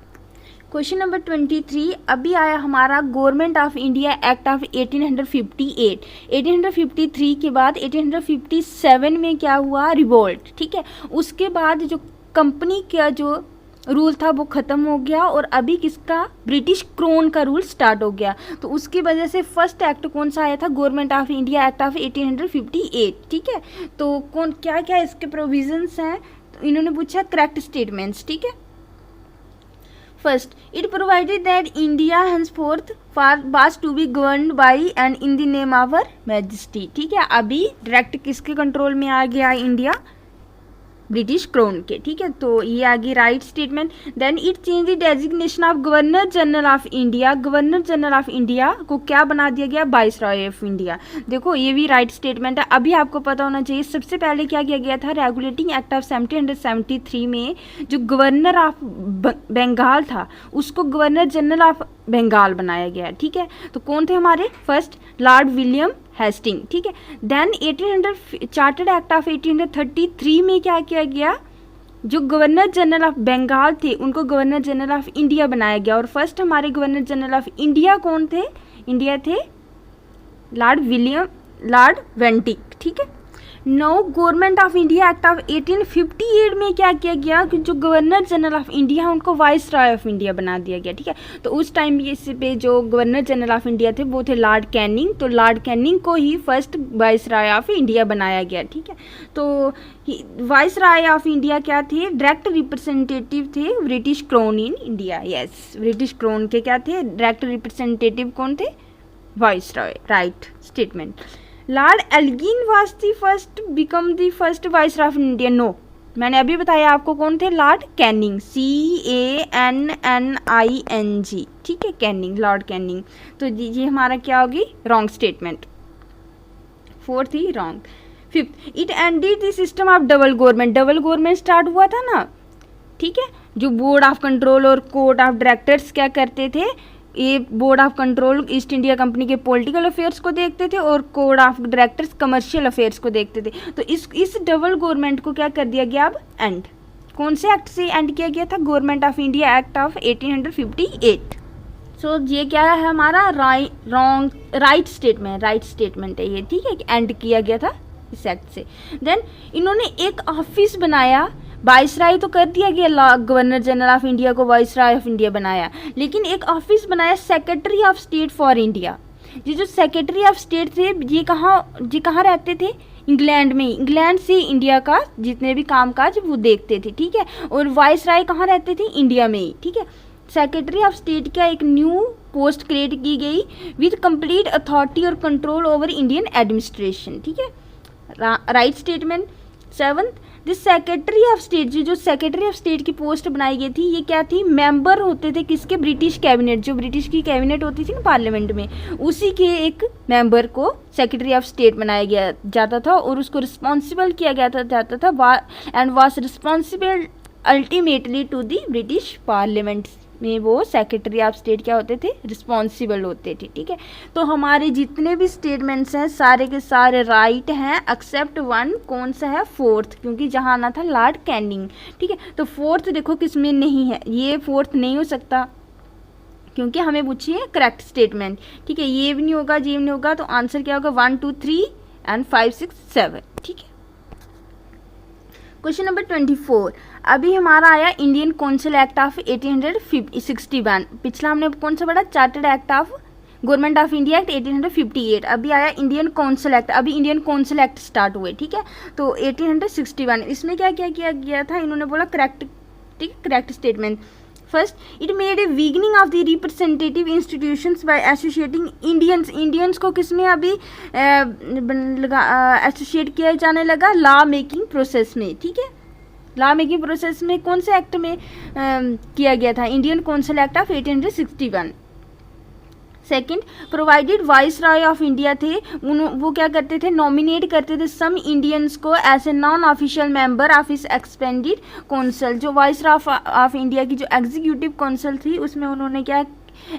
Question number 23 अभी आया हमारा government of India act of 1858। 1853 के बाद 1857 में क्या हुआ, रिवोल्ट, ठीक है। उसके बाद जो कंपनी का जो रूल था वो ख़त्म हो गया और अभी किसका, ब्रिटिश क्रोन का रूल स्टार्ट हो गया। तो उसकी वजह से फर्स्ट एक्ट कौन सा आया था, government of India act of 1858, ठीक है। तो कौन क्या क्या इसके प्रोविजंस हैं, तो इन्होंने पूछा करेक्ट स्टेटमेंट्स, ठीक है। First, it provided that India henceforth was to be governed by and in the name of our majesty, ठीक है। अभी डायरेक्ट किसके कंट्रोल में आ गया इंडिया, ब्रिटिश क्राउन के, ठीक है। तो ये आ गई right statement. Then it change the designation of governor general of India, governor general of India को क्या बना दिया गया, वाइसरॉय ऑफ इंडिया। देखो ये भी राइट स्टेटमेंट है। अभी आपको पता होना चाहिए सबसे पहले क्या किया गया था, रेगुलेटिंग एक्ट ऑफ 1773 में जो गवर्नर ऑफ बंगाल था उसको गवर्नर जनरल ऑफ बंगाल बनाया गया, ठीक है। तो कौन थे हमारे, फर्स्ट लॉर्ड विलियम हेस्टिंग, ठीक है। देन 1800 चार्टर्ड एक्ट ऑफ 1833 में क्या किया गया, जो गवर्नर जनरल ऑफ बंगाल थे उनको गवर्नर जनरल ऑफ इंडिया बनाया गया। और फर्स्ट हमारे गवर्नर जनरल ऑफ इंडिया कौन थे, इंडिया थे लॉर्ड वेंटिक, ठीक है। No government of India act of 1858 में क्या किया गया कि जो गवर्नर जनरल ऑफ इंडिया है उनको वाइसरॉय ऑफ इंडिया बना दिया गया, ठीक है। तो उस टाइम इस पे जो गवर्नर जनरल ऑफ इंडिया थे वो थे लॉर्ड कैनिंग, तो लॉर्ड कैनिंग को ही फर्स्ट वाइसरॉय ऑफ इंडिया बनाया गया, ठीक है। तो वाइसरॉय ऑफ इंडिया क्या थे, डायरेक्ट रिप्रेजेंटेटिव थे British crown in India, yes, British crown के क्या थे, डायरेक्ट रिप्रेजेंटेटिव कौन थे, viceroy, right statement. Lord Elgin was the first become the first viceroy of India. No, मैंने अभी बताया आपको कौन थे, लॉर्ड कैनिंग, CANNING, ठीक है, कैनिंग, लॉर्ड कैनिंग। तो ये हमारा क्या होगी, wrong statement, fourth he wrong. Fifth, it ended the system of double government. Double government start हुआ था ना, ठीक है, जो बोर्ड ऑफ कंट्रोल और कोर्ट ऑफ डायरेक्टर्स क्या करते थे, ये board of control east India company के पॉलिटिकल अफेयर्स को देखते थे और code of directors commercial affairs को देखते थे। तो इस डबल गवर्नमेंट को क्या कर दिया गया अब, एंड। कौन से एक्ट से एंड किया गया था, government of India act of 1858। सो ये क्या है हमारा राइट स्टेटमेंट है ये, ठीक है, एंड किया गया था इस एक्ट से। देन इन्होंने एक ऑफिस बनाया, वाइसराय तो कर दिया गया, गवर्नर जनरल ऑफ इंडिया को वाइसराय ऑफ इंडिया बनाया, लेकिन एक ऑफिस बनाया secretary of state for India. ये जो सेक्रेटरी ऑफ स्टेट थे ये कहाँ रहते थे, इंग्लैंड में। इंग्लैंड से इंडिया का जितने भी कामकाज वो देखते थे, ठीक है, और वाइसराय कहाँ रहते थे, इंडिया में ही, ठीक है। सेक्रेटरी ऑफ स्टेट का एक न्यू पोस्ट क्रिएट की गई विद कंप्लीट अथॉरिटी और कंट्रोल ओवर इंडियन एडमिनिस्ट्रेशन, ठीक है, right statement. Seventh, this secretary of state, जो सेक्रेटरी ऑफ स्टेट की पोस्ट बनाई गई थी, ये क्या थी, मेंबर होते थे किसके, ब्रिटिश कैबिनेट, जो ब्रिटिश की कैबिनेट होती थी ना पार्लियामेंट में, उसी के एक मेंबर को सेक्रेटरी ऑफ स्टेट बनाया गया जाता था और उसको रिस्पॉन्सिबल किया जाता था and was responsible ultimately to the British parliament में। वो सेक्रेटरी ऑफ स्टेट क्या होते थे, रिस्पॉन्सिबल होते थे, ठीक है। तो हमारे जितने भी स्टेटमेंट्स हैं सारे के सारे राइट हैं एक्सेप्ट वन, कौन सा है, फोर्थ, क्योंकि जहाँ आना था लॉर्ड कैनिंग, ठीक है। तो फोर्थ देखो किसमें नहीं है, ये फोर्थ नहीं हो सकता क्योंकि हमें पूछी है करेक्ट स्टेटमेंट, ठीक है, ये भी नहीं होगा, ये भी नहीं होगा, तो आंसर क्या होगा 1 2 3 एंड 5 6 7, ठीक है। क्वेश्चन नंबर 24, अभी हमारा आया इंडियन कौंसिल एक्ट ऑफ 1861। पिछला हमने कौन सा पढ़ा, chartered act of government of India act 1858। अभी आया इंडियन कौंसिल एक्ट, अभी इंडियन कौंसिल एक्ट स्टार्ट हुए, ठीक है। तो 1861 इसमें क्या क्या किया गया था, इन्होंने बोला करेक्ट, ठीक है, correct statement. First, it made a beginning of the representative institutions by associating Indians को किसमें अभी एसोसिएट किया जाने लगा, लॉ मेकिंग प्रोसेस में, ठीक है। लॉ मेकिंग प्रोसेस में कौन से एक्ट में किया गया था, Indian council act of 1861। Second, provided viceroy of India थे, वो क्या करते थे, नॉमिनेट करते थे सम इंडियंस को as a non official member of इस एक्सपेंडेड काउंसिल। जो वाइसरॉय ऑफ इंडिया की जो एग्जीक्यूटिव काउंसिल थी उसमें उन्होंने क्या,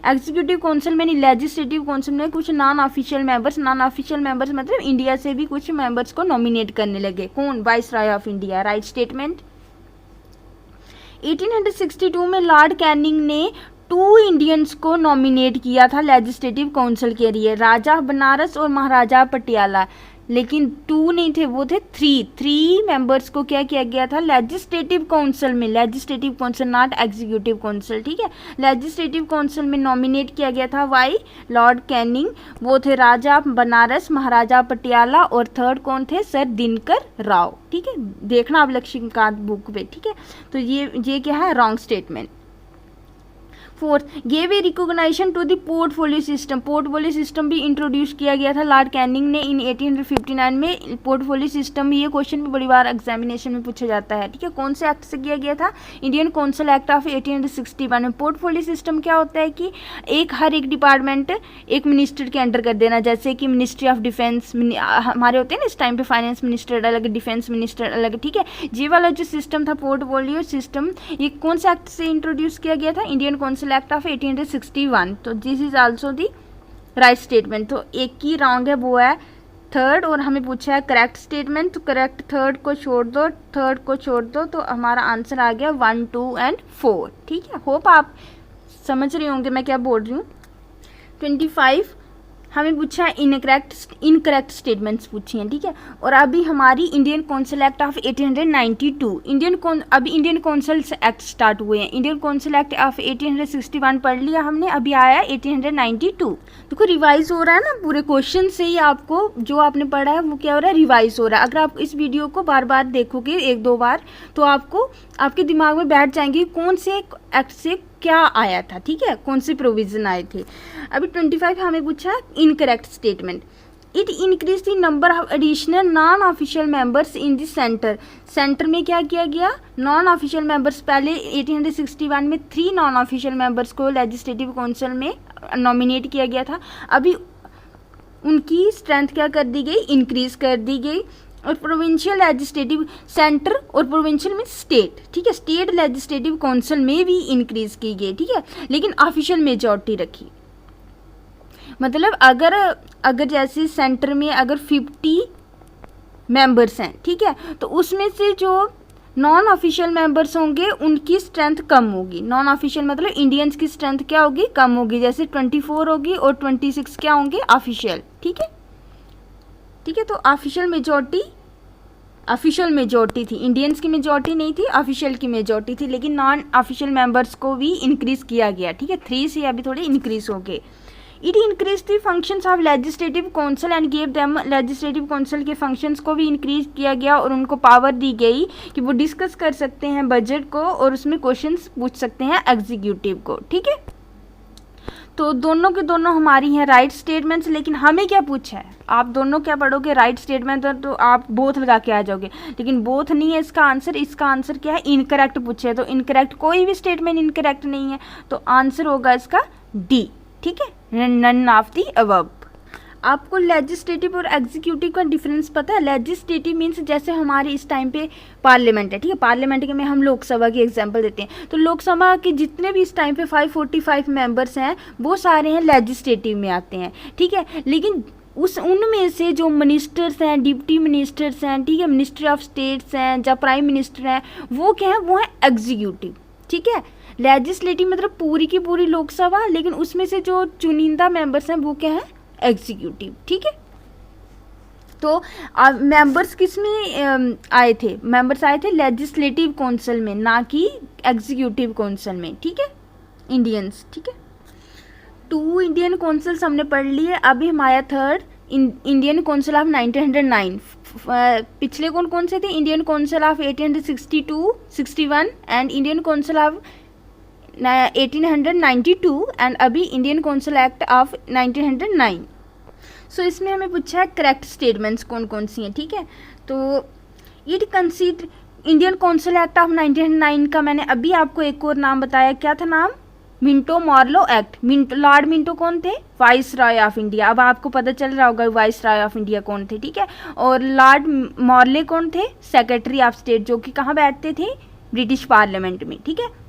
एग्जीक्यूटिव काउंसिल में नहीं, लेजिस्लेटिव काउंसिल में कुछ नॉन ऑफिशियल मेंबर्स मतलब इंडिया से भी कुछ मेंबर्स को नॉमिनेट करने लगे। कौन, viceroy of India, right statement. 1862 में लॉर्ड कैनिंग ने 2 इंडियंस को नॉमिनेट किया था लेजिस्लेटिव काउंसिल के लिए, राजा बनारस और महाराजा पटियाला, लेकिन 2 नहीं थे, वो थे 3 मेंबर्स को क्या किया गया था लेजिस्लेटिव काउंसिल में, legislative council not executive council, ठीक है, लेजिस्लेटिव काउंसिल में नॉमिनेट किया गया था वाई लॉर्ड कैनिंग, वो थे राजा बनारस, महाराजा पटियाला, और थर्ड कौन थे, सर दिनकर राव, ठीक है, देखना आप लक्ष्मीकांत बुक पे, ठीक है। तो ये क्या है, wrong statement. Fourth, gave a recognition to the portfolio system, portfolio system भी इंट्रोड्यूस किया गया था लॉर्ड कैनिंग ने इन 1859 में। पोर्टफोलियो सिस्टम, ये क्वेश्चन भी बड़ी बार एग्जामिनेशन में पूछा जाता है, ठीक है, कौन से एक्ट से किया गया था, इंडियन कौंसिल एक्ट ऑफ 1861 में। पोर्टफोलियो सिस्टम क्या होता है कि हर एक डिपार्टमेंट एक मिनिस्टर के अंडर कर देना, जैसे कि मिनिस्ट्री ऑफ डिफेंस हमारे होते हैं ना इस टाइम पे, फाइनेंस मिनिस्टर अलग, डिफेंस मिनिस्टर अलग, ठीक है। ये वाला जो सिस्टम था पोर्टफोलियो सिस्टम, ये कौन से एक्ट से इंट्रोड्यूस किया गया था, इंडियन कौंसिल एक्ट ऑफ 1861। तो this is also the right statement. तो एक ही रॉन्ग है, वो है थर्ड, और हमें पूछा है करेक्ट स्टेटमेंट, तो करेक्ट थर्ड को छोड़ दो, तो हमारा आंसर आ गया 1 2 एंड 4, ठीक है। होप आप समझ रहे होंगे मैं क्या बोल रही हूँ। 25 हमें पूछा है इनकरेक्ट स्टेटमेंट्स पूछी हैं, ठीक है। और अभी हमारी इंडियन कौंसिल एक्ट ऑफ 1892, अभी इंडियन कौंसिल एक्ट स्टार्ट हुए हैं। इंडियन कौंसिल एक्ट ऑफ 1861 पढ़ लिया हमने, अभी आया 1892। देखो रिवाइज हो रहा है ना, पूरे क्वेश्चन से ही आपको जो आपने पढ़ा है वो क्या हो रहा है, रिवाइज हो रहा है। अगर आप इस वीडियो को बार बार देखोगे 1-2 बार, तो आपको आपके दिमाग में बैठ जाएंगे कौन से एक्ट से क्या आया था, ठीक है, कौन से प्रोविजन आए थे। अभी 25 हमें पूछा incorrect statement. It increase the number of additional non official members in the centre. Centre में क्या किया गया, नॉन ऑफिशियल मेंबर्स, पहले 1861 में 3 नॉन ऑफिशियल मेंबर्स को लेजिस्लेटिव काउंसिल में नॉमिनेट किया गया था, अभी उनकी स्ट्रेंथ क्या कर दी गई, इंक्रीज कर दी गई। और प्रोविंशियल लेजिस्लेटिव, सेंटर और प्रोविंशियल में स्टेट, ठीक है, स्टेट लेजिस्लेटिव काउंसिल में भी इंक्रीज की गई, ठीक है, लेकिन ऑफिशियल मेजॉरिटी रखी। मतलब अगर जैसे सेंटर में अगर 50 मेंबर्स हैं, ठीक है, तो उसमें से जो नॉन ऑफिशियल मेंबर्स होंगे उनकी स्ट्रेंथ कम होगी। नॉन ऑफिशियल मतलब इंडियंस की स्ट्रेंथ क्या होगी, कम होगी, जैसे 24 होगी और 26 क्या होंगे, ऑफिशियल, ठीक है, ठीक है। तो ऑफिशियल मेजॉरिटी थी, इंडियंस की मेजॉरिटी नहीं थी, ऑफिशियल की मेजॉरिटी थी, लेकिन नॉन ऑफिशियल मेंबर्स को भी इंक्रीज किया गया, ठीक है, 3 से अभी थोड़े इंक्रीज हो गए। It increase the functions of legislative council and give them, legislative council के फंक्शंस को भी इंक्रीज किया गया और उनको पावर दी गई कि वो डिस्कस कर सकते हैं बजट को और उसमें क्वेश्चंस पूछ सकते हैं एग्जीक्यूटिव को, ठीक है। तो दोनों के दोनों हमारी हैं राइट स्टेटमेंट्स, लेकिन हमें क्या पूछा है, आप दोनों क्या पढ़ोगे, राइट स्टेटमेंट तो आप बोथ लगा के आ जाओगे, लेकिन बोथ नहीं है इसका आंसर क्या है, इनकरेक्ट पूछे है, तो इनकरेक्ट, कोई भी स्टेटमेंट इनकरेक्ट नहीं है, तो आंसर होगा इसका डी, ठीक है, नन ऑफ द अबव। आपको लेजिस्लेटिव और एग्जीक्यूटिव का डिफरेंस पता है? लेजिस्लेटिव मीन्स जैसे हमारे इस टाइम पे पार्लियामेंट है, ठीक है, पार्लियामेंट के में हम लोकसभा की एग्जांपल देते हैं, तो लोकसभा के जितने भी इस टाइम पे 545 मेंबर्स हैं वो सारे हैं लेजिस्लेटिव में आते हैं, ठीक है, लेकिन उनमें से जो मिनिस्टर्स हैं, डिप्टी मिनिस्टर्स हैं, ठीक है, मिनिस्ट्री ऑफ स्टेट्स हैं या प्राइम मिनिस्टर हैं, वो क्या है, वो है एग्जीक्यूटिव, ठीक है। लेजिस्लेटिव मतलब पूरी की पूरी लोकसभा, लेकिन उसमें से जो चुनिंदा मेंबर्स हैं वो क्या है, एग्जीक्यूटिव, ठीक है। तो मेंबर्स किस में आए थे, मेंबर्स आए थे लेजिस्लेटिव काउंसिल में, ना कि एग्जीक्यूटिव काउंसिल में, ठीक है, इंडियंस, ठीक है। 2 इंडियन काउंसिल्स हमने पढ़ लिए, अभी हमारा थर्ड इंडियन काउंसिल ऑफ 1909। पिछले कौन से थे, Indian council of 1862, 61 and Indian council of 1892 and अभी इंडियन काउंसिल एक्ट ऑफ 1909। सो इसमें हमें पूछा है करेक्ट स्टेटमेंट्स कौन कौन सी हैं, ठीक है। तो it consider, Indian council act of 1909 का मैंने अभी आपको एक और नाम बताया, क्या था नाम, मिंटो मॉर्लो एक्ट। लॉर्ड मिंटो कौन थे, वाइस रॉय ऑफ इंडिया, अब आपको पता चल रहा होगा वाइस रॉय ऑफ इंडिया कौन थे, ठीक है। और लॉर्ड मॉर्ले कौन थे, सेक्रेटरी ऑफ स्टेट, जो कि कहाँ बैठते थे, ब्रिटिश पार्लियामेंट में, ठीक है।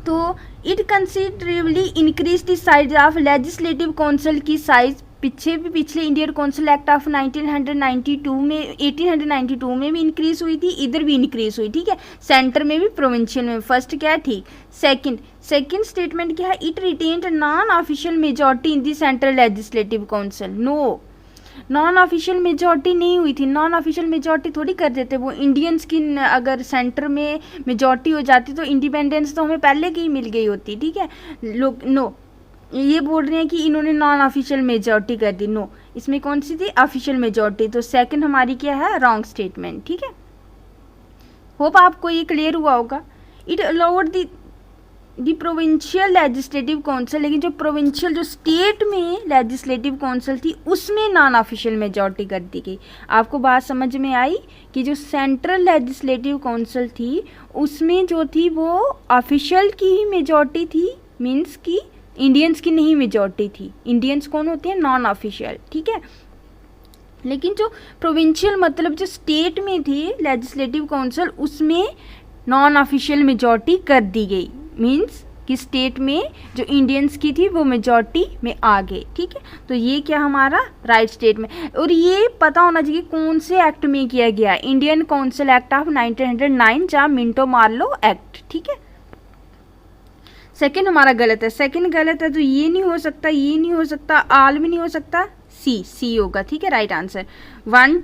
तो it considerably increase the size of legislative council की साइज, पिछले इंडियन काउंसिल एक्ट ऑफ 1992 में 1892 में भी इंक्रीज हुई थी, इधर भी इंक्रीज हुई, ठीक है, सेंटर में भी प्रोविंशियल में। फर्स्ट क्या है, ठीक। सेकंड स्टेटमेंट क्या है, it retained non official majority in the central legislative council. No, non official majority नहीं हुई थी, नॉन ऑफिशियल मेजॉरिटी थोड़ी कर देते वो, इंडियंस की अगर सेंटर में मेजॉरिटी हो जाती तो इंडिपेंडेंस तो हमें पहले की ही मिल गई होती, ठीक है। लोग नो, ये बोल रहे हैं कि इन्होंने नॉन ऑफिशियल मेजॉरिटी कर दी, नो, इसमें कौन सी थी, ऑफिशियल मेजॉरिटी, तो सेकंड हमारी क्या है, रॉन्ग स्टेटमेंट, ठीक है। होप आपको ये क्लियर हुआ होगा। It allowed the provincial legislative council, लेकिन जो प्रोविंशियल जो स्टेट में लेजिस्लेटिव काउंसिल थी उसमें नॉन ऑफिशियल मेजॉरिटी कर दी गई। आपको बात समझ में आई कि जो सेंट्रल लेजिस्लेटिव काउंसिल थी उसमें जो थी वो ऑफिशियल की ही मेजॉरिटी थी, मीन्स कि इंडियंस की नहीं मेजॉरिटी थी। इंडियंस कौन होते हैं, नॉन ऑफिशियल, ठीक है। लेकिन जो प्रोविंशियल मतलब जो स्टेट में थी लेजिस्लेटिव काउंसिल उसमें नॉन ऑफिशियल मेजॉरिटी कर दी गई, मीन्स कि स्टेट में जो इंडियंस की थी वो मेजॉरिटी में आ गए, ठीक है। तो ये क्या हमारा राइट स्टेटमेंट, और ये पता होना चाहिए कौन से एक्ट में किया गया, इंडियन काउंसिल एक्ट ऑफ 1909 या मिंटो मार्लो एक्ट, ठीक है। सेकंड हमारा गलत है, सेकंड गलत है, तो ये नहीं हो सकता, ये नहीं हो सकता, आल भी नहीं हो सकता, सी होगा, ठीक है, राइट आंसर। 1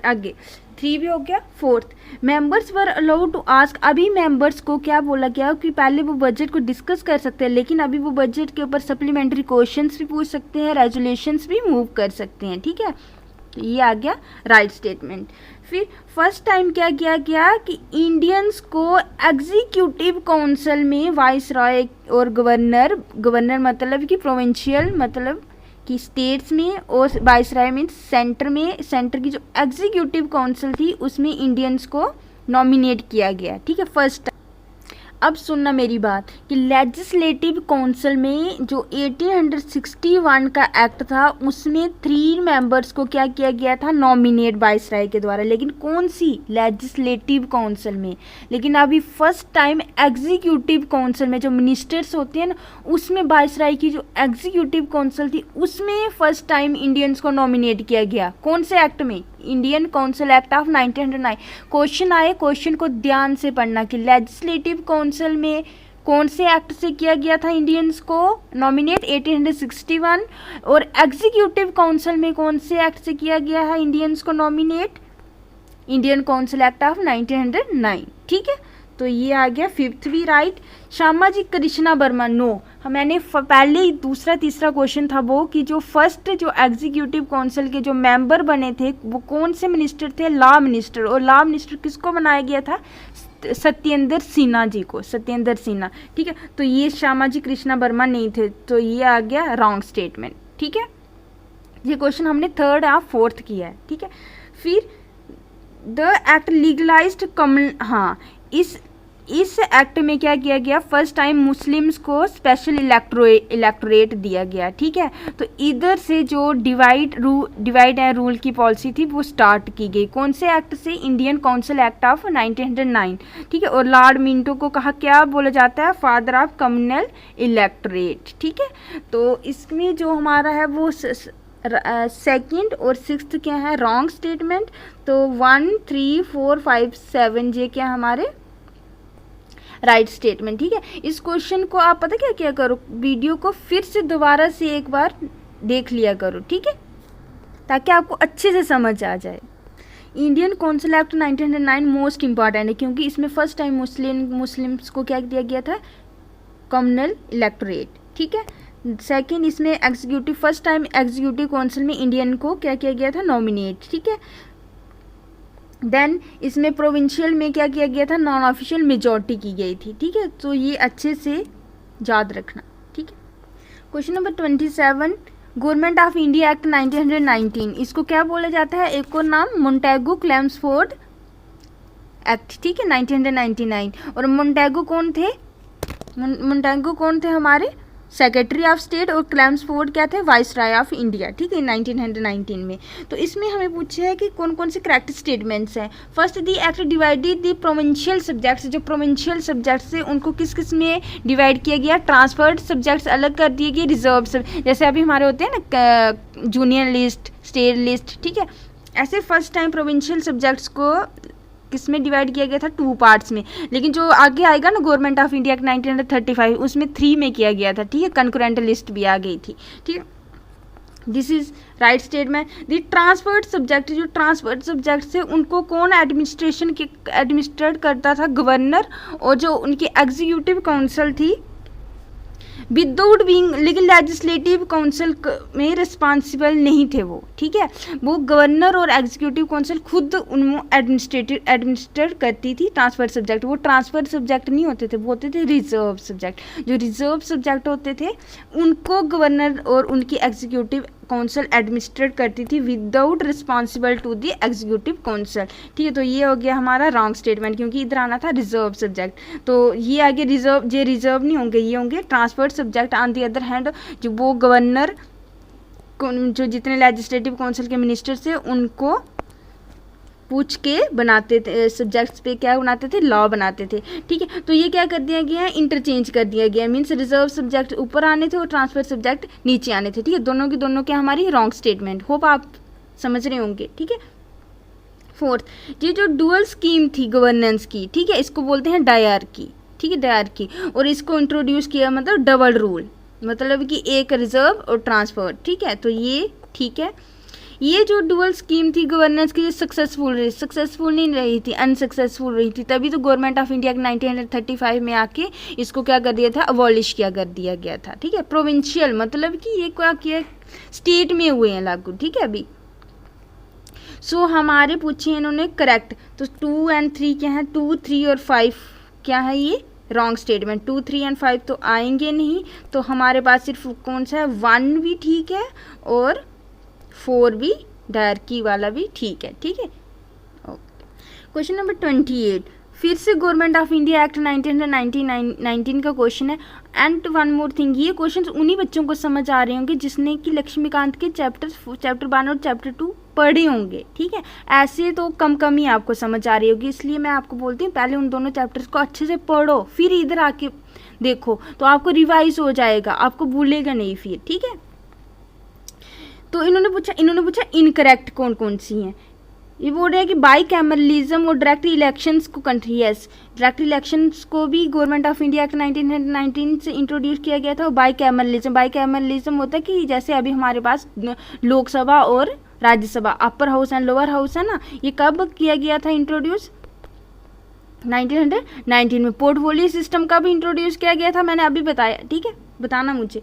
आगे 3 भी हो गया। Fourth, members were allowed to ask, अभी मेंबर्स को क्या बोला गया कि पहले वो बजट को डिस्कस कर सकते हैं, लेकिन अभी वो बजट के ऊपर सप्लीमेंट्री क्वेश्चंस भी पूछ सकते हैं, रेजोल्यूशंस भी मूव कर सकते हैं, ठीक है। तो ये आ गया राइट स्टेटमेंट। फिर फर्स्ट टाइम क्या किया गया कि इंडियंस को एग्जीक्यूटिव काउंसिल में वाइस रॉय और गवर्नर मतलब कि प्रोविंशियल मतलब कि स्टेट्स में और वाइसराय मीन्स सेंटर में, सेंटर की जो एग्जीक्यूटिव काउंसिल थी उसमें इंडियंस को नॉमिनेट किया गया, ठीक है, फर्स्ट। अब सुनना मेरी बात कि लेजिस्लेटिव काउंसिल में जो 1861 का एक्ट था उसमें 3 मेंबर्स को क्या किया गया था, नॉमिनेट वाइसराय के द्वारा, लेकिन कौन सी, लेजिस्लेटिव काउंसिल में। लेकिन अभी फर्स्ट टाइम एग्जीक्यूटिव काउंसिल में जो मिनिस्टर्स होते हैं ना, उसमें वाइसराय की जो एग्जीक्यूटिव काउंसिल थी उसमें फर्स्ट टाइम इंडियंस को नॉमिनेट किया गया। कौन से एक्ट में, Indian council act of 1909। Question आए, क्वेश्चन को ध्यान से पढ़ना कि लेजिस्लेटिव काउंसिल में कौन से एक्ट से किया गया था इंडियंस को नॉमिनेट, 1861, और एग्जीक्यूटिव काउंसिल में कौन से एक्ट से किया गया है इंडियंस को nominate, Indian council act of 1909, ठीक है। तो ये आ गया 5th भी राइट। श्यामाजी कृष्णा वर्मा, नो, मैंने पहले ही दूसरा तीसरा क्वेश्चन था वो कि जो फर्स्ट जो एग्जीक्यूटिव काउंसिल के जो मेंबर बने थे वो कौन से मिनिस्टर थे, लॉ मिनिस्टर, और लॉ मिनिस्टर किसको बनाया गया था, सत्येंद्र सिन्हा जी को, सत्येंद्र सिन्हा, ठीक है। तो ये श्यामाजी कृष्णा वर्मा नहीं थे, तो ये आ गया रॉन्ग स्टेटमेंट, ठीक है। ये क्वेश्चन हमने 3rd और 4th किया है, ठीक है। फिर द एक्ट लीगलाइज्ड हाँ, इस एक्ट में क्या किया गया, फर्स्ट टाइम मुस्लिम्स को स्पेशल इलेक्टोरेट दिया गया, ठीक है। तो इधर से जो डिवाइड एंड रूल की पॉलिसी थी वो स्टार्ट की गई, कौन से एक्ट से, इंडियन काउंसिल एक्ट ऑफ 1909, ठीक है। और लॉर्ड मिंटो को कहा, क्या बोला जाता है, फादर ऑफ कम्युनल इलेक्टोरेट, ठीक है। तो इसमें जो हमारा है वो 2nd और 6th क्या है, रॉन्ग स्टेटमेंट। तो 1, 3, 4, 5, 7 ये क्या हमारे राइट स्टेटमेंट, ठीक है। इस क्वेश्चन को आप पता क्या करो, वीडियो को फिर से दोबारा से एक बार देख लिया करो, ठीक है, ताकि आपको अच्छे से समझ आ जाए। Indian council act 1909 most important है क्योंकि इसमें फर्स्ट टाइम मुस्लिम्स को क्या दिया गया था, कम्युनल इलेक्टोरेट, ठीक है। सेकेंड, इसमें executive, first time executive council में इंडियन को क्या किया गया था, नॉमिनेट, ठीक है। देन इसमें प्रोविंशियल में क्या किया गया था, नॉन ऑफिशियल मेजॉरिटी की गई थी, ठीक है। तो ये अच्छे से याद रखना, ठीक है। Question number 27, government of India act 1919, इसको क्या बोला जाता है, एक और नाम मोंटेगू क्लेम्सफोर्ड एक्ट, ठीक है, 1999। और मोंटेगू कौन थे, मोंटेगू कौन थे, हमारे सेक्रेटरी ऑफ स्टेट, और क्लेम्सफोर्ड क्या थे, वाइसराय ऑफ इंडिया, ठीक है, 1919 में। तो इसमें हमें पूछा है कि कौन कौन से करेक्ट स्टेटमेंट्स हैं। First, the act divided the provincial subjects, जो प्रोविंशियल सब्जेक्ट्स थे उनको किस किस में डिवाइड किया गया, ट्रांसफर्ड सब्जेक्ट्स अलग कर दिए गए, रिजर्व जैसे अभी हमारे होते हैं ना जूनियर लिस्ट, स्टेट लिस्ट, ठीक है। ऐसे फर्स्ट टाइम प्रोविंशियल सब्जेक्ट्स को किसमें डिवाइड किया गया था, 2 पार्ट्स में। लेकिन जो आगे आएगा ना गवर्नमेंट ऑफ इंडिया 1935 उसमें 3 में किया गया था, ठीक है, कंकरेंट लिस्ट भी आ गई थी, ठीक है। This is right statement. The transferred subject, जो ट्रांसफर्ड सब्जेक्ट थे उनको कौन एडमिनिस्ट्रेट करता था, गवर्नर, और जो उनकी एग्जीक्यूटिव काउंसिल थी विदाउट बीइंग, लेकिन लेजिस्लेटिव काउंसिल में रिस्पॉन्सिबल नहीं थे वो, ठीक है। वो गवर्नर और एग्जीक्यूटिव काउंसिल खुद उनको एडमिनिस्ट्रेट करती थी ट्रांसफर सब्जेक्ट। वो ट्रांसफर सब्जेक्ट नहीं होते थे, वो होते थे रिजर्व सब्जेक्ट। जो रिजर्व सब्जेक्ट होते थे उनको गवर्नर और उनकी एग्जीक्यूटिव काउंसिल एडमिनिस्ट्रेट करती थी without responsible to the executive council, ठीक है। तो ये हो गया हमारा रॉन्ग स्टेटमेंट क्योंकि इधर आना था रिजर्व सब्जेक्ट। तो ये आगे रिजर्व नहीं होंगे, ये होंगे transferred subject. On the other hand जो वो गवर्नर, जो जितने लेजिस्लेटिव काउंसिल के मिनिस्टर थे उनको पूछ के बनाते थे, सब्जेक्ट्स पे क्या बनाते थे, लॉ बनाते थे, ठीक है। तो ये क्या कर दिया गया है, इंटरचेंज कर दिया गया, मीन्स रिजर्व सब्जेक्ट ऊपर आने थे और ट्रांसफर सब्जेक्ट नीचे आने थे, ठीक है। दोनों की दोनों क्या हमारी रॉन्ग स्टेटमेंट, होप आप समझ रहे होंगे, ठीक है। फोर्थ, ये जो डुअल स्कीम थी गवर्नेंस की, ठीक है, इसको बोलते हैं डायरकी, ठीक है, डायरकी। और इसको इंट्रोड्यूस किया मतलब डबल रूल, मतलब कि एक रिजर्व और ट्रांसफर, ठीक है। तो ये ठीक है। ये जो डुअल स्कीम थी गवर्नेंस की सक्सेसफुल नहीं रही थी, अनसक्सेसफुल रही थी, तभी तो गवर्नमेंट ऑफ इंडिया 1935 में आके इसको क्या कर दिया था, अबॉलिश किया कर दिया गया था, ठीक है। प्रोविंशियल मतलब कि ये क्या किया, स्टेट में हुए हैं लागू, ठीक है। अभी सो हमारे पूछे इन्होंने करेक्ट, तो 2 और 3 क्या है, 2, 3 और 5 क्या है, ये रॉन्ग स्टेटमेंट। 2, 3 एंड 5 तो आएंगे नहीं, तो हमारे पास सिर्फ कौन सा है, 1 भी ठीक है और 4 भी, डायरकी वाला भी ठीक है। ठीक है, ओके। क्वेश्चन नंबर 28, फिर से गवर्नमेंट ऑफ इंडिया एक्ट 1919 का क्वेश्चन है। एंड वन मोर थिंग, ये क्वेश्चन उन्हीं बच्चों को समझ आ रहे होंगे जिसने कि लक्ष्मीकांत के चैप्टर 1 और चैप्टर 2 पढ़े होंगे। ठीक है, ऐसे तो कम ही आपको समझ आ रही होगी, इसलिए मैं आपको बोलती हूँ पहले उन दोनों चैप्टर्स को अच्छे से पढ़ो, फिर इधर आके देखो, तो आपको रिवाइज हो जाएगा, आपको भूलेगा नहीं फिर। ठीक है, तो इन्होंने पूछा इनकरेक्ट कौन कौन सी हैं। ये बोल रहे हैं कि बाई कैमरलिज्म और डायरेक्ट इलेक्शंस को कंट्री, यस, डायरेक्ट इलेक्शंस को भी गवर्नमेंट ऑफ इंडिया एक्ट 1919 से इंट्रोड्यूस किया गया था। और बाई कैमरलिज्म होता है कि जैसे अभी हमारे पास लोकसभा और Rajya Sabha, upper house and lower house है ना, ये कब किया गया था इंट्रोड्यूस, 1919 में। पोर्टफोलियो सिस्टम का भी इंट्रोड्यूस किया गया था, मैंने अभी बताया। ठीक है, बताना मुझे।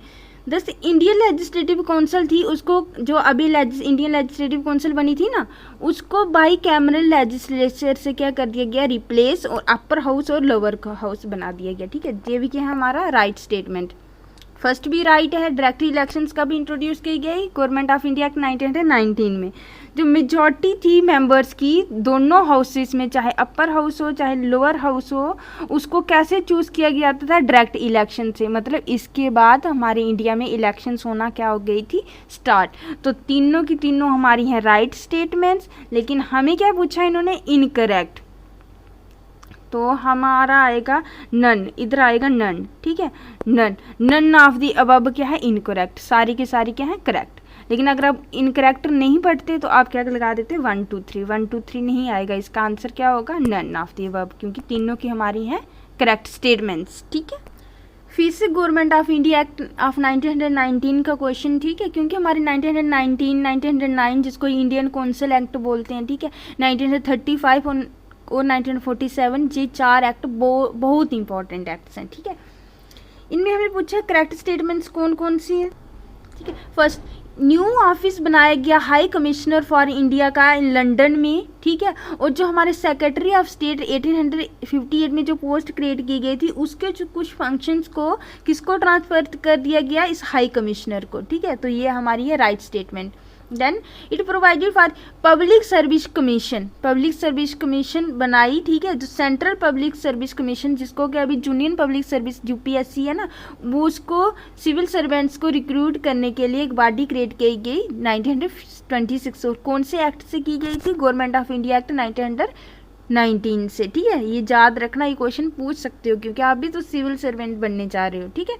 दस इंडियन लेजिस्लेटिव काउंसिल थी, उसको जो अभी इंडियन लेजिस्लेटिव काउंसिल बनी थी ना, उसको बाई कैमरल लेजिस्लेचर से क्या कर दिया गया, रिप्लेस, और अपर हाउस और लोअर हाउस बना दिया गया। ठीक है, ये भी क्या है हमारा राइट स्टेटमेंट। फर्स्ट भी राइट है। डायरेक्ट इलेक्शंस का भी इंट्रोड्यूस की गई गवर्नमेंट ऑफ इंडिया एक्ट 1919 में। जो मेजॉरिटी थी मेंबर्स की दोनों हाउसेस में, चाहे अपर हाउस हो चाहे लोअर हाउस हो, उसको कैसे चूज़ किया गया था, डायरेक्ट इलेक्शन से। मतलब इसके बाद हमारे इंडिया में इलेक्शंस होना क्या हो गई थी, स्टार्ट। तो तीनों की तीनों हमारी हैं राइट स्टेटमेंट्स, लेकिन हमें क्या पूछा इन्होंने, इनकरेक्ट। तो हमारा आएगा नन, इधर आएगा नन। ठीक है, नन ऑफ दी अबव क्या है, इनकरेक्ट। सारी की सारी क्या है, करेक्ट। लेकिन अगर आप इनकरेक्ट नहीं पढ़ते तो आप क्या लगा देते, 1, 2, 3। 1, 2, 3 नहीं आएगा, इसका आंसर क्या होगा, नन ऑफ दी अबव, क्योंकि तीनों की हमारी हैं करेक्ट स्टेटमेंट्स। ठीक है, फिर से government of India act of 1919 का क्वेश्चन। ठीक है, क्योंकि हमारे 1909 जिसको इंडियन काउंसिल एक्ट बोलते हैं, ठीक है, 1935 और 1947, ये 4 एक्ट बहुत इंपॉर्टेंट एक्ट्स हैं। ठीक है, इनमें हमें पूछा करेक्ट स्टेटमेंट्स कौन कौन सी हैं। ठीक है, फर्स्ट, न्यू ऑफिस बनाया गया हाई कमिश्नर फॉर इंडिया का लंदन में। ठीक है, और जो हमारे सेक्रेटरी ऑफ स्टेट 1858 में जो पोस्ट क्रिएट की गई थी, उसके जो कुछ फंक्शंस को किसको ट्रांसफर कर दिया गया, इस हाई कमिश्नर को। ठीक है, तो ये हमारी है right statement. Then it provided for public service commission बनाई। ठीक है, जो सेंट्रल पब्लिक सर्विस कमीशन, जिसको कि अभी यूनियन पब्लिक सर्विस UPSC है ना, वो उसको सिविल सर्वेंट्स को रिक्रूट करने के लिए एक बॉडी क्रिएट की गई 1926। और कौन से एक्ट से की गई थी, गवर्नमेंट ऑफ इंडिया एक्ट 1919 से। ठीक है, ये याद रखना, ये क्वेश्चन पूछ सकते हो क्योंकि आप भी तो सिविल सर्वेंट बनने जा रहे हो। ठीक है,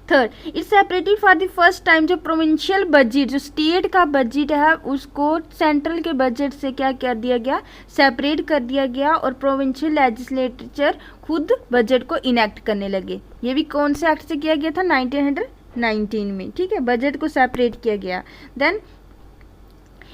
third, it's separated for the first time जो प्रोविंशियल बजट, जो स्टेट का बजट है, उसको सेंट्रल के बजट से क्या कर दिया गया, सेपरेट कर दिया गया, और प्रोविंशियल लेजिस्लेचर खुद बजट को इनेक्ट करने लगे। ये भी कौन से एक्ट से किया गया था, 1919 में। ठीक है, बजट को सेपरेट किया गया। देन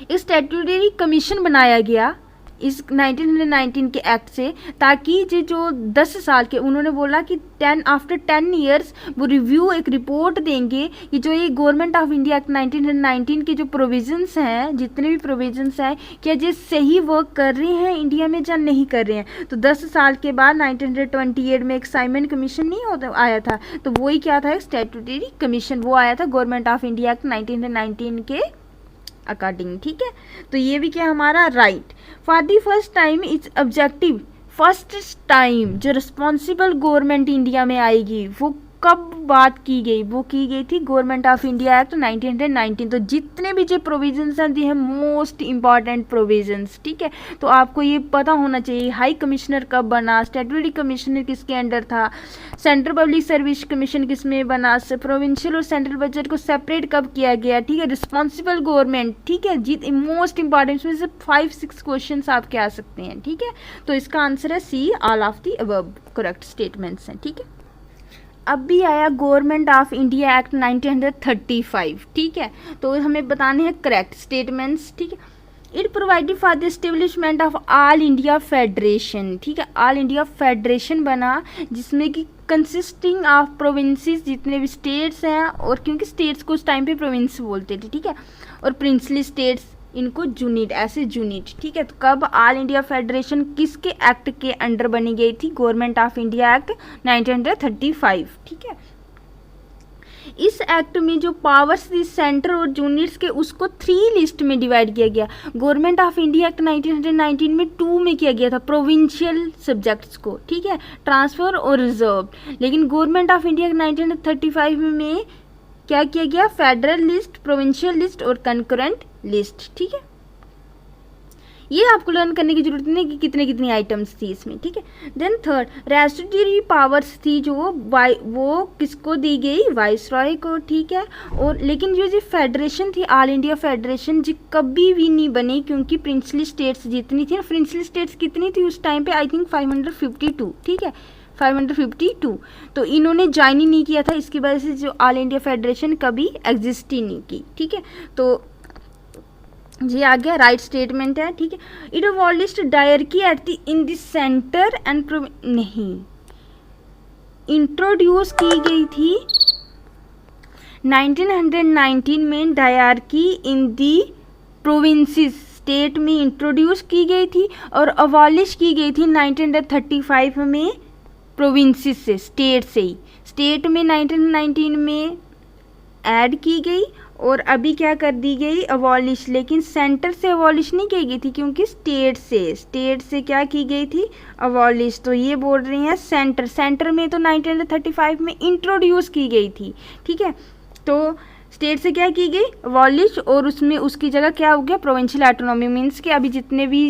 एक स्टैट्यूटरी कमीशन बनाया गया इस 1919 के एक्ट से, ताकि ये जो 10 साल के, उन्होंने बोला कि आफ्टर 10 ईयर्स वो रिव्यू एक रिपोर्ट देंगे कि जो ये गवर्नमेंट ऑफ इंडिया एक्ट 1919 के जो प्रोविजंस हैं, जितने भी प्रोविजंस हैं, क्या ये सही वर्क कर रहे हैं इंडिया में या नहीं कर रहे हैं। तो 10 साल के बाद 1928 में एक साइमन कमीशन नहीं आया था, तो वही क्या था, एक स्टैट्यूटरी कमीशन, वो आया था गवर्नमेंट ऑफ इंडिया एक्ट 1919 के अकॉर्डिंग। ठीक है, तो ये भी क्या हमारा right. For the first time it's objective, first time जो रिस्पॉन्सिबल गवर्नमेंट इंडिया में आएगी, वो कब बात की गई, वो की गई थी गवर्नमेंट ऑफ इंडिया एक्ट 1919। तो जितने भी जो प्रोविजंस हैं दी हैं मोस्ट इंपॉर्टेंट प्रोविजंस। ठीक है, तो आपको ये पता होना चाहिए हाई कमिश्नर कब बना, स्टैट्यूटरी कमिश्नर किसके अंडर था, सेंट्रल पब्लिक सर्विस कमीशन किस में बना, प्रोविंशियल और सेंट्रल बजट को सेपरेट कब किया गया। ठीक है, रिस्पॉन्सिबल गवर्नमेंट। ठीक है, मोस्ट इंपॉर्टेंट, इसमें से 5-6 क्वेश्चन आपके आ सकते हैं। ठीक है, तो इसका आंसर है C, all of the above correct statements हैं। ठीक है, अब भी आया गवर्नमेंट ऑफ इंडिया एक्ट 1935। ठीक है, तो हमें बताने हैं करेक्ट स्टेटमेंट्स। ठीक है, it provided for the establishment of all India federation. ठीक है, ऑल इंडिया फेडरेशन बना, जिसमें कि कंसिस्टिंग ऑफ प्रोविंसेस, जितने भी स्टेट्स हैं, और क्योंकि स्टेट्स को उस टाइम पे प्रोविंस बोलते थे। ठीक है, और प्रिंसली स्टेट्स इनको यूनिट, ऐसे यूनिट, ठीक है। तो कब ऑल इंडिया फेडरेशन किसके एक्ट के अंडर बनी गई थी? गवर्नमेंट ऑफ इंडिया एक्ट 1935, ठीक है। इस एक्ट में जो पावर्स थी सेंटर और यूनिट्स के, उसको 3 लिस्ट में डिवाइड किया गया। गवर्नमेंट ऑफ इंडिया एक्ट 1919 में 2 में किया गया था, प्रोविंशियल सब्जेक्ट्स को, ठीक है, ट्रांसफर और रिजर्व। लेकिन गवर्नमेंट ऑफ इंडिया एक्ट 1935 में क्या किया गया? फेडरल लिस्ट, प्रोविंशियल लिस्ट और कंकरेंट लिस्ट, ठीक है। ये आपको लर्न करने की जरूरत नहीं कि कितने कितनी आइटम्स थी इसमें, ठीक है। देन थर्ड, रेस्ट्रिक्टरी पावर्स थी जो वो किसको दी गई? वाइसरॉय को, ठीक है। और लेकिन जो फेडरेशन थी, ऑल इंडिया फेडरेशन, जी कभी भी नहीं बनी, क्योंकि प्रिंसली स्टेट्स जितनी थी ना, प्रिंसली स्टेट्स कितनी थी उस टाइम पे? आई थिंक 552, ठीक है, 552। तो इन्होंने ज्वाइन ही नहीं किया था, इसकी वजह से जो ऑल इंडिया फेडरेशन कभी एग्जिस्ट ही नहीं की, ठीक है। तो ये आ गया, राइट स्टेटमेंट है, ठीक है। It abolished dyarchy at the in the centre and नहीं, इंट्रोड्यूस की गई थी 1919 में डायरकी इन दी प्रोविंसेस, स्टेट में इंट्रोड्यूस की गई थी, और अबॉलिश की गई थी 1935 में प्रोविंसेस से, स्टेट से ही। स्टेट में 1919 में ऐड की गई और अभी क्या कर दी गई? अबॉलिश। लेकिन सेंटर से अबॉलिश नहीं की गई थी, क्योंकि स्टेट से क्या की गई थी? अबॉलिश। तो ये बोल रही हैं सेंटर में तो 1935 में इंट्रोड्यूस की गई थी, ठीक है। तो स्टेट से क्या की गई? अबॉलिश, और उसमें उसकी जगह क्या हो गया? Provincial autonomy. मीन्स कि अभी जितने भी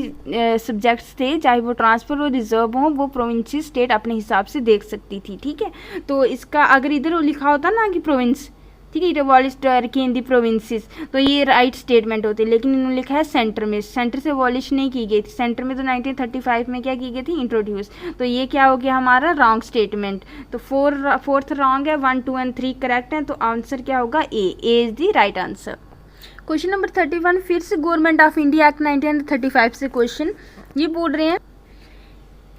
सब्जेक्ट्स थे, चाहे वो ट्रांसफर और रिजर्व हो, वो प्रोविंशियल स्टेट अपने हिसाब से देख सकती थी, ठीक है। तो इसका अगर इधर लिखा होता ना कि प्रोविंस, ठीक है, it abolish dyarchy in the provinces, तो ये राइट स्टेटमेंट होती है। लेकिन इन्होंने लिखा है सेंटर में, सेंटर से अबॉलिश नहीं की गई थी। सेंटर में तो 1935 में क्या की गई थी? इंट्रोड्यूस। तो ये क्या हो गया हमारा? Wrong statement. तो फोर्थ रॉन्ग है, 1, 2 एंड 3 करेक्ट है। तो आंसर क्या होगा? A is the right answer. Question number 31, फिर से गवर्नमेंट ऑफ इंडिया एक्ट 1935 से क्वेश्चन। ये बोल रहे हैं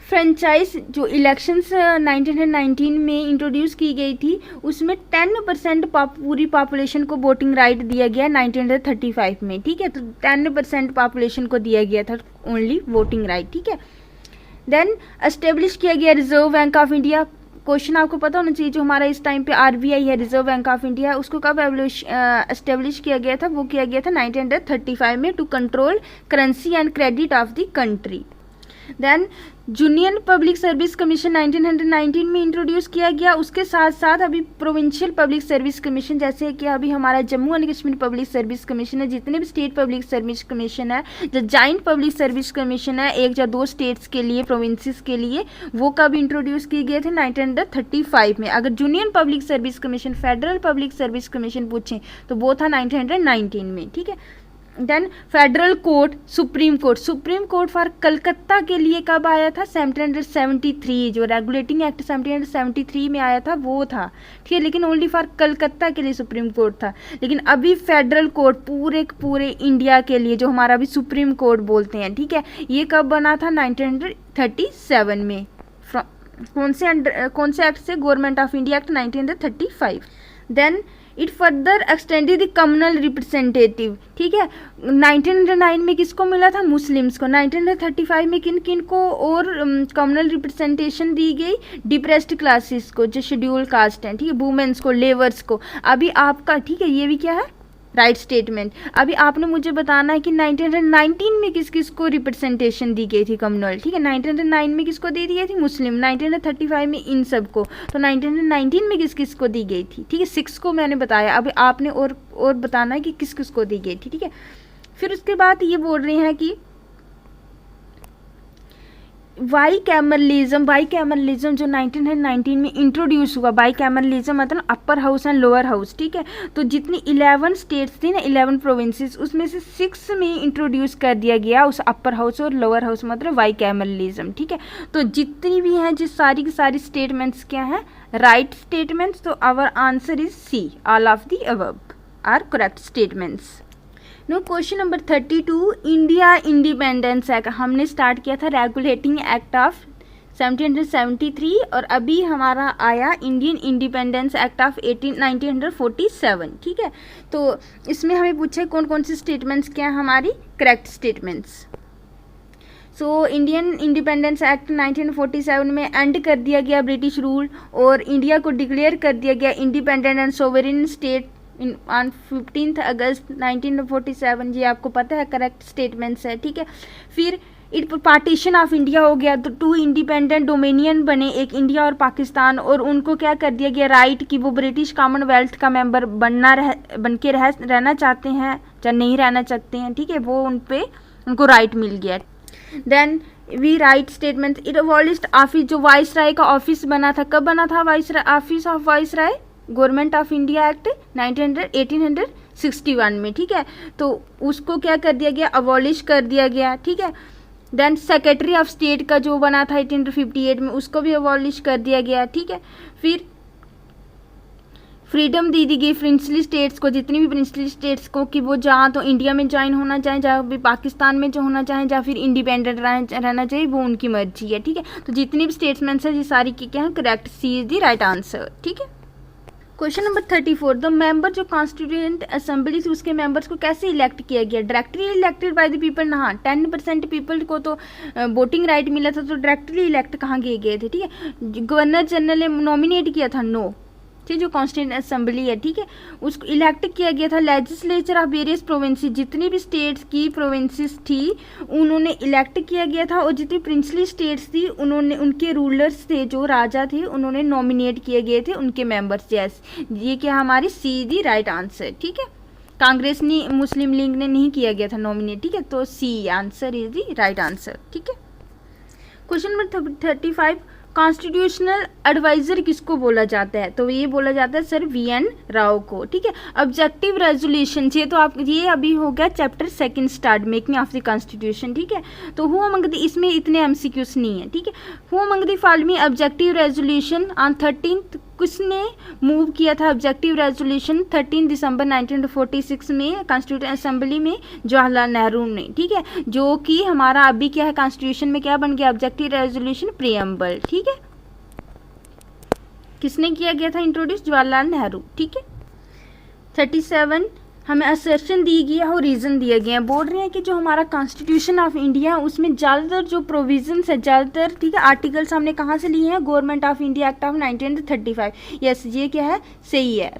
फ्रेंचाइज जो इलेक्शंस 1919 में इंट्रोड्यूस की गई थी, उसमें 10% पूरी पॉपुलेशन को वोटिंग राइट दिया गया 1935 में, ठीक है। तो 10% पॉपुलेशन को दिया गया था ओनली वोटिंग राइट, ठीक है। देन एस्टेब्लिश किया गया reserve bank of India. Question आपको पता होना चाहिए, जो हमारा इस टाइम पे RBI है, रिजर्व बैंक ऑफ इंडिया, उसको कब एस्टेब्लिश किया गया था? वो किया गया था 1935 में, to control currency and credit of the country. Then union public service commission 1919 में इंट्रोड्यूस किया गया। उसके साथ साथ अभी प्रोविंशियल पब्लिक सर्विस कमीशन, जैसे कि अभी हमारा Jammu and Kashmir public service commission है, जितने भी स्टेट पब्लिक सर्विस कमीशन है, जो जॉइंट पब्लिक सर्विस कमीशन है 1 या 2 स्टेट्स के लिए, प्रोविंसेस के लिए, वो कब इंट्रोड्यूस किए गए थे? 1935 में। अगर union public service commission, federal public service commission पूछें तो वो था 1919 में, ठीक है। Then federal court, supreme court for Calcutta के लिए कब आया था? 1773, जो रेगुलेटिंग एक्ट 1773 में आया था वो था, ठीक है। लेकिन ओनली फॉर कलकत्ता के लिए सुप्रीम कोर्ट था। लेकिन अभी फेडरल कोर्ट पूरे इंडिया के लिए, जो हमारा अभी सुप्रीम कोर्ट बोलते हैं, ठीक है, ये कब बना था? 1937 में। कौन से एक्ट से? Government of India act 1935। Then it further extended the communal representative, ठीक है। 1909 में किसको मिला था? मुस्लिम्स को। 1935 में किन किन को और कम्युनल रिप्रेजेंटेशन दी गई? डिप्रेस्ड क्लासेस को, जो शेड्यूल कास्ट हैं, ठीक है, वुमेन्स को, लेबर्स को। अभी आपका, ठीक है, ये भी क्या है? Right statement. अभी आपने मुझे बताना है कि 1919 में किस किस को रिप्रेजेंटेशन दी गई थी कम्युनल, ठीक है। 1909 में किसको दी गई थी? मुस्लिम। 1935 में इन सबको। तो 1919 में किस किस को दी गई थी? ठीक है, 6 को मैंने बताया। अभी आपने और बताना है कि किस किस को दी गई थी, ठीक है। फिर उसके बाद ये बोल रहे हैं कि बाईकैमरलिज्म जो 1919 में इंट्रोड्यूस हुआ। बाईकैमरलिज्म मतलब upper house and lower house, ठीक है। तो जितनी 11 स्टेट्स थी ना, 11 प्रोविंसेस, उसमें से 6 में इंट्रोड्यूस कर दिया गया उस अपर हाउस और लोअर हाउस, मतलब बाईकैमरलिज्म, ठीक है। तो जितनी भी हैं, जिस सारी की सारी स्टेटमेंट्स क्या हैं? Right statements. तो our answer is C, all of the above are correct statements. No question number 32, India independence act. हमने स्टार्ट किया था रेगुलेटिंग एक्ट ऑफ 1773 और अभी हमारा आया इंडियन इंडिपेंडेंस एक्ट ऑफ 1947, ठीक है। तो इसमें हमें पूछे कौन कौन सी स्टेटमेंट्स क्या है हमारी correct statements. So Indian independence act 1947 में एंड कर दिया गया ब्रिटिश रूल और इंडिया को डिक्लेयर कर दिया गया independent and sovereign state on 15 अगस्त 1947। ये आपको पता है करेक्ट स्टेटमेंट्स है, ठीक है। फिर पार्टीशन ऑफ इंडिया हो गया, तो 2 इंडिपेंडेंट डोमिनियन बने, एक इंडिया और पाकिस्तान, और उनको क्या कर दिया गया राइट कि वो ब्रिटिश कॉमनवेल्थ का मेंबर बन के रहना चाहते हैं या नहीं रहना चाहते हैं, ठीक है, वो उनको राइट मिल गया। Then we right statement it abolished office, जो वाइस राय का ऑफिस बना था, कब बना था office of viceroy? Government of India act 1861 में, ठीक है। तो उसको क्या कर दिया गया, अबॉलिश कर दिया गया, ठीक है। देन सेक्रेटरी ऑफ स्टेट का जो बना था 1858 में, उसको भी अबॉलिश कर दिया गया, ठीक है। फिर फ्रीडम दे दी गई प्रिंसली स्टेट्स को, जितनी भी प्रिंसली स्टेट्स को, कि वो जहाँ तो इंडिया में ज्वाइन होना चाहें, जहाँ भी पाकिस्तान में जो होना चाहें, या फिर इंडिपेंडेंट रहना चाहिए, वो उनकी मर्जी है, ठीक है। तो जितनी भी स्टेटमेंट्स है ये सारी की क्या है correct, C is the right answer, ठीक है। क्वेश्चन नंबर 34, द मेंबर जो कॉन्स्टिट्यूएंट असेंबली थी उसके मेंबर्स को कैसे इलेक्ट किया गया? Directly elected by the people ना, 10% पीपल को तो वोटिंग राइट मिला था, तो डायरेक्टली इलेक्ट कहाँ किए गए थे, ठीक है। गवर्नर जनरल ने नॉमिनेट किया था, नो, ठीक, जो कॉन्स्टिट्यूएंट असेंबली है, ठीक है, उसको इलेक्ट किया गया था। लेजिस्लेचर ऑफ वेरियस प्रोविंसेस, जितनी भी स्टेट्स की प्रोविंसेस थी उन्होंने इलेक्ट किया गया था, और जितनी प्रिंसली स्टेट्स थी उन्होंने उनके रूलर्स थे, जो राजा थे, उन्होंने नॉमिनेट किए गए थे उनके मेंबर्स। यस, ये क्या हमारी सी दी राइट आंसर, ठीक है। कांग्रेस ने, मुस्लिम लीग ने नहीं किया गया था नॉमिनेट, ठीक है, तो C answer is the right answer, ठीक है। क्वेश्चन नंबर 35, कॉन्स्टिट्यूशनल एडवाइजर किसको बोला जाता है? तो ये बोला जाता है सर VN राव को, ठीक है। ऑब्जेक्टिव रेजोल्यूशन, ये तो आप, ये अभी हो गया chapter 2 start, making of the constitution, ठीक है। तो हु अमंग द, इसमें इतने MCQs नहीं है, ठीक है। Who among the following objective resolution on 13th, किसने मूव किया था ऑब्जेक्टिव रेजोल्यूशन 13 दिसंबर 1946 में कॉन्स्टिट्यूएंट असेंबली में? जवाहरलाल नेहरू ने, ठीक है, जो कि हमारा अभी क्या है कॉन्स्टिट्यूशन में क्या बन गया, ऑब्जेक्टिव रेजोल्यूशन प्रीएम्बल, ठीक है। किसने किया गया था इंट्रोड्यूस? जवाहरलाल नेहरू, ठीक है। 37, हमें असर्शन दी गई है और रीज़न दिए गए हैं। बोल रहे हैं कि जो हमारा कॉन्स्टिट्यूशन ऑफ इंडिया उसमें ज़्यादातर जो प्रोविजंस है, ज़्यादातर, ठीक है, आर्टिकल्स हमने कहाँ से लिए हैं? Government of India act of 1935। Yes, ये क्या है, सही है,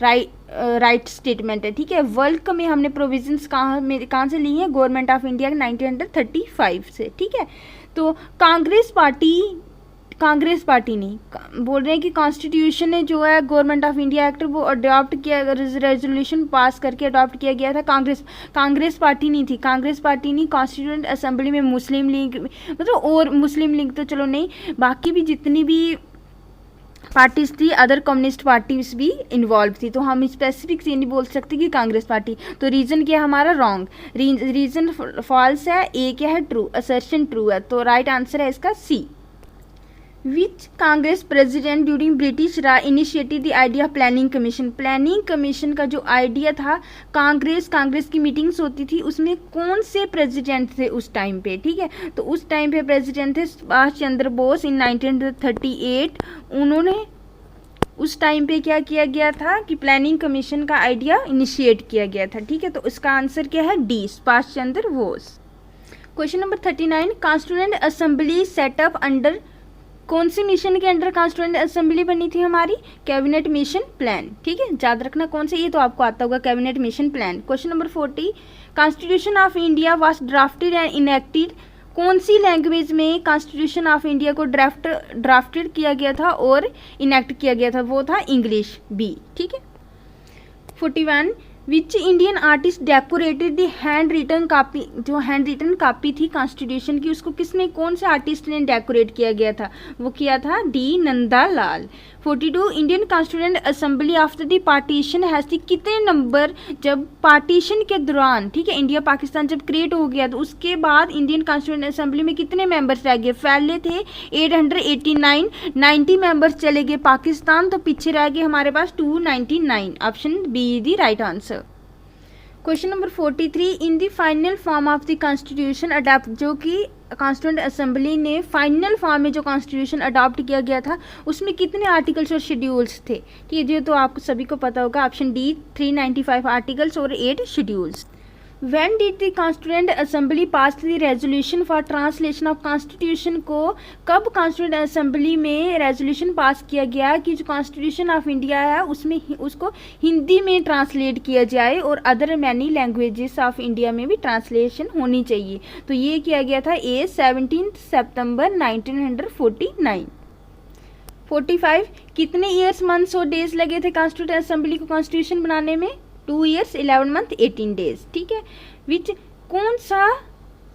राइट स्टेटमेंट है, ठीक है। वर्ल्ड में हमने प्रोविजंस कहाँ से लिए हैं? गवर्नमेंट ऑफ इंडिया 1935 से, ठीक है। तो कांग्रेस पार्टी नहीं, बोल रहे हैं कि कॉन्स्टिट्यूशन ने जो है गवर्नमेंट ऑफ इंडिया एक्ट वो अडॉप्ट किया, रेजोल्यूशन पास करके अडॉप्ट किया गया था। कांग्रेस पार्टी नहीं थी, कांग्रेस पार्टी नहीं, कॉन्स्टिट्यूएंट असेंबली में मुस्लिम लीग, मतलब, और मुस्लिम लीग तो चलो नहीं, बाकी भी जितनी भी पार्टीज थी, अदर कम्युनिस्ट पार्टीज भी इन्वॉल्व थी। तो हम स्पेसिफिक से नहीं बोल सकते कि कांग्रेस पार्टी। तो रीजन क्या है हमारा? रॉन्ग, रीजन फॉल्स है, ए क्या है? ट्रू, असर्शन ट्रू है, तो राइट आंसर है इसका C. Which Congress president during British Raj initiated the idea of planning commission? Planning commission का जो आइडिया था, कांग्रेस की मीटिंग्स होती थी, उसमें कौन से प्रेसिडेंट थे उस टाइम पे, ठीक है। तो उस टाइम पे प्रेसिडेंट थे सुभाष चंद्र बोस इन 1938। उन्होंने उस टाइम पे क्या किया गया था कि प्लानिंग कमीशन का आइडिया इनिशिएट किया गया था, ठीक है। तो इसका आंसर क्या है? D, Subhash Chandra Bose. Question number 39, constituent assembly set up under, कौन सी मिशन के अंडर कॉन्स्टिट्यूएंट असेंबली बनी थी हमारी? कैबिनेट मिशन प्लान, ठीक है, याद रखना कौन से, ये तो आपको आता होगा, cabinet mission plan. Question number 40, constitution of India was drafted and enacted, कौन सी लैंग्वेज में कॉन्स्टिट्यूशन ऑफ इंडिया को ड्राफ्टेड किया गया था और इनेक्ट किया गया था? वो था इंग्लिश, बी, ठीक है। 41, which Indian artist decorated the hand written copy, जो हैंड रिटन कापी थी कॉन्स्टिट्यूशन की, उसको किसने, कौन से आर्टिस्ट ने डेकोरेट किया गया था? वो किया था D, Nandalal. 42, Indian constituent assembly after the partition has the, कितने नंबर, जब पार्टीशन के दौरान, ठीक है, इंडिया पाकिस्तान जब क्रिएट हो गया तो उसके बाद इंडियन कॉन्स्टिट्यूएंट असेंबली में कितने मेंबर्स रह गए? पहले थे 889, 90 मेंबर्स चले गए पाकिस्तान, तो पीछे रह गए हमारे पास 299। Option be the right answer. Question number 43, in the final form of the constitution adopt, जो कि कॉन्स्टिट्यूएंट असेंबली ने फाइनल फॉर्म में जो कॉन्स्टिट्यूशन अडॉप्ट किया गया था उसमें कितने आर्टिकल्स और शेड्यूल्स थे? ठीक है, ये तो आपको सभी को पता होगा। ऑप्शन डी 395 आर्टिकल्स और 8 schedules. When did the Constituent Assembly pass the resolution for translation of Constitution को कब Constituent Assembly में रेजोल्यूशन पास किया गया कि जो कॉन्स्टिट्यूशन ऑफ इंडिया है उसमें उसको हिंदी में ट्रांसलेट किया जाए और other many languages of India में भी ट्रांसलेशन होनी चाहिए? तो ये किया गया था 17 सितंबर 1949। 45 कितने ईयर्स मंथ्स और डेज लगे थे कॉन्स्टिट्यूंट असेंबली को कॉन्स्टिट्यूशन बनाने में? 2 years 11 month 18 days। ठीक है, विच कौन सा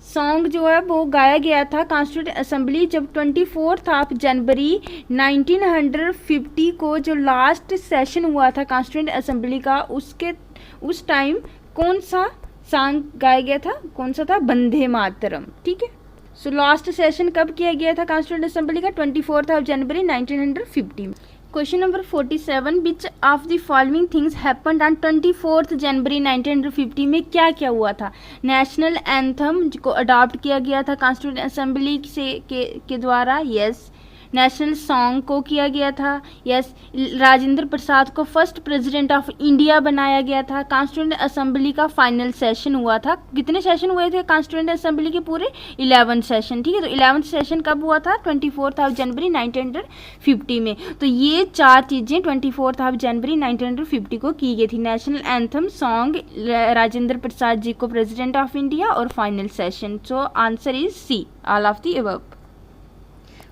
सॉन्ग जो है वो गाया गया था कॉन्स्टिट्यूंट असेंबली जब 24 जनवरी 1950 को जो लास्ट सेशन हुआ था कॉन्स्टिट्यूंट असेंबली का, उस टाइम कौन सा सॉन्ग गाया गया था? कौन सा था? वंदे मातरम। ठीक है, सो लास्ट सेशन कब किया गया था कॉन्स्टिट्यूंट असेंबली का? 24 जनवरी 1950 में। Question number 47 which of the following things happened on 24 जनवरी 1950 में क्या क्या हुआ था? नेशनल एंथम को अडॉप्ट किया गया था कॉन्स्टिट्यूंट असेंबली के द्वारा, यस। नेशनल सॉन्ग को किया गया था, यस। राजेंद्र प्रसाद को फर्स्ट प्रेसिडेंट ऑफ इंडिया बनाया गया था। कॉन्स्टिट्यूंट असेंबली का फाइनल सेशन हुआ था। कितने सेशन हुए थे कॉन्स्टिट्यूंट असेंबली के? पूरे 11 सेशन। ठीक है, तो 11th सेशन कब हुआ था? 24 जनवरी 1950 में। तो ये 4 चीज़ें 24 जनवरी 1950 को की गई थी। National anthem, song, Rajendra Prasad ji को प्रेसिडेंट ऑफ इंडिया और final session. So answer is C, all of the above.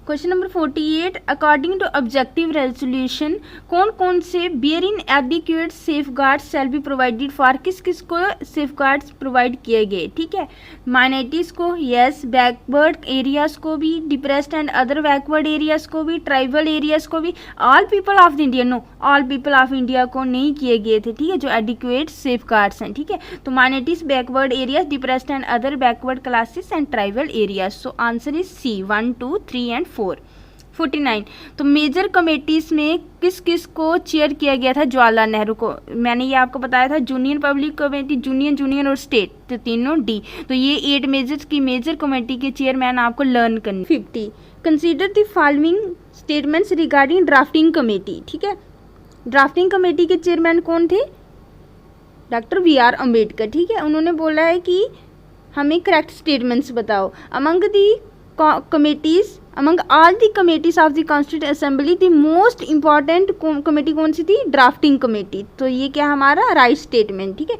Question number 48 according to objective resolution कौन कौन से bearing adequate safeguard shall be provided for, किस किस को सेफ गार्ड्स प्रोवाइड किए गए? ठीक है, माइनॉरिटीज़ को, यस। बैकवर्ड एरियाज को भी, depressed and other backward areas को भी, ट्राइबल एरियाज को भी। All people of India, no, all people of India को नहीं किए गए थे। ठीक है, जो एडिक्वेट सेफ गार्ड्स हैं। ठीक है, तो minorities, backward areas, depressed and other backward classes and tribal areas. So answer is C 1, 2, 3 and 4। 49 तो मेजर कमेटीज में किस किस को चेयर किया गया था? जवाहरलाल नेहरू को। मैंने ये आपको बताया था, यूनियन पब्लिक कमेटी, जूनियर और स्टेट, तो तीनों डी। तो ये 8 मेजर्स की मेजर कमेटी के चेयरमैन आपको लर्न करनी। 50 consider the following statements regarding drafting committee. ठीक है, ड्राफ्टिंग कमेटी के चेयरमैन कौन थे? Doctor BR Ambedkar. ठीक है, उन्होंने बोला है कि हमें करेक्ट स्टेटमेंट्स बताओ। Among the committees among all the committees of the constituent assembly the most important committee कौन सी थी? Drafting committee. तो ये क्या हमारा राइट स्टेटमेंट। ठीक है,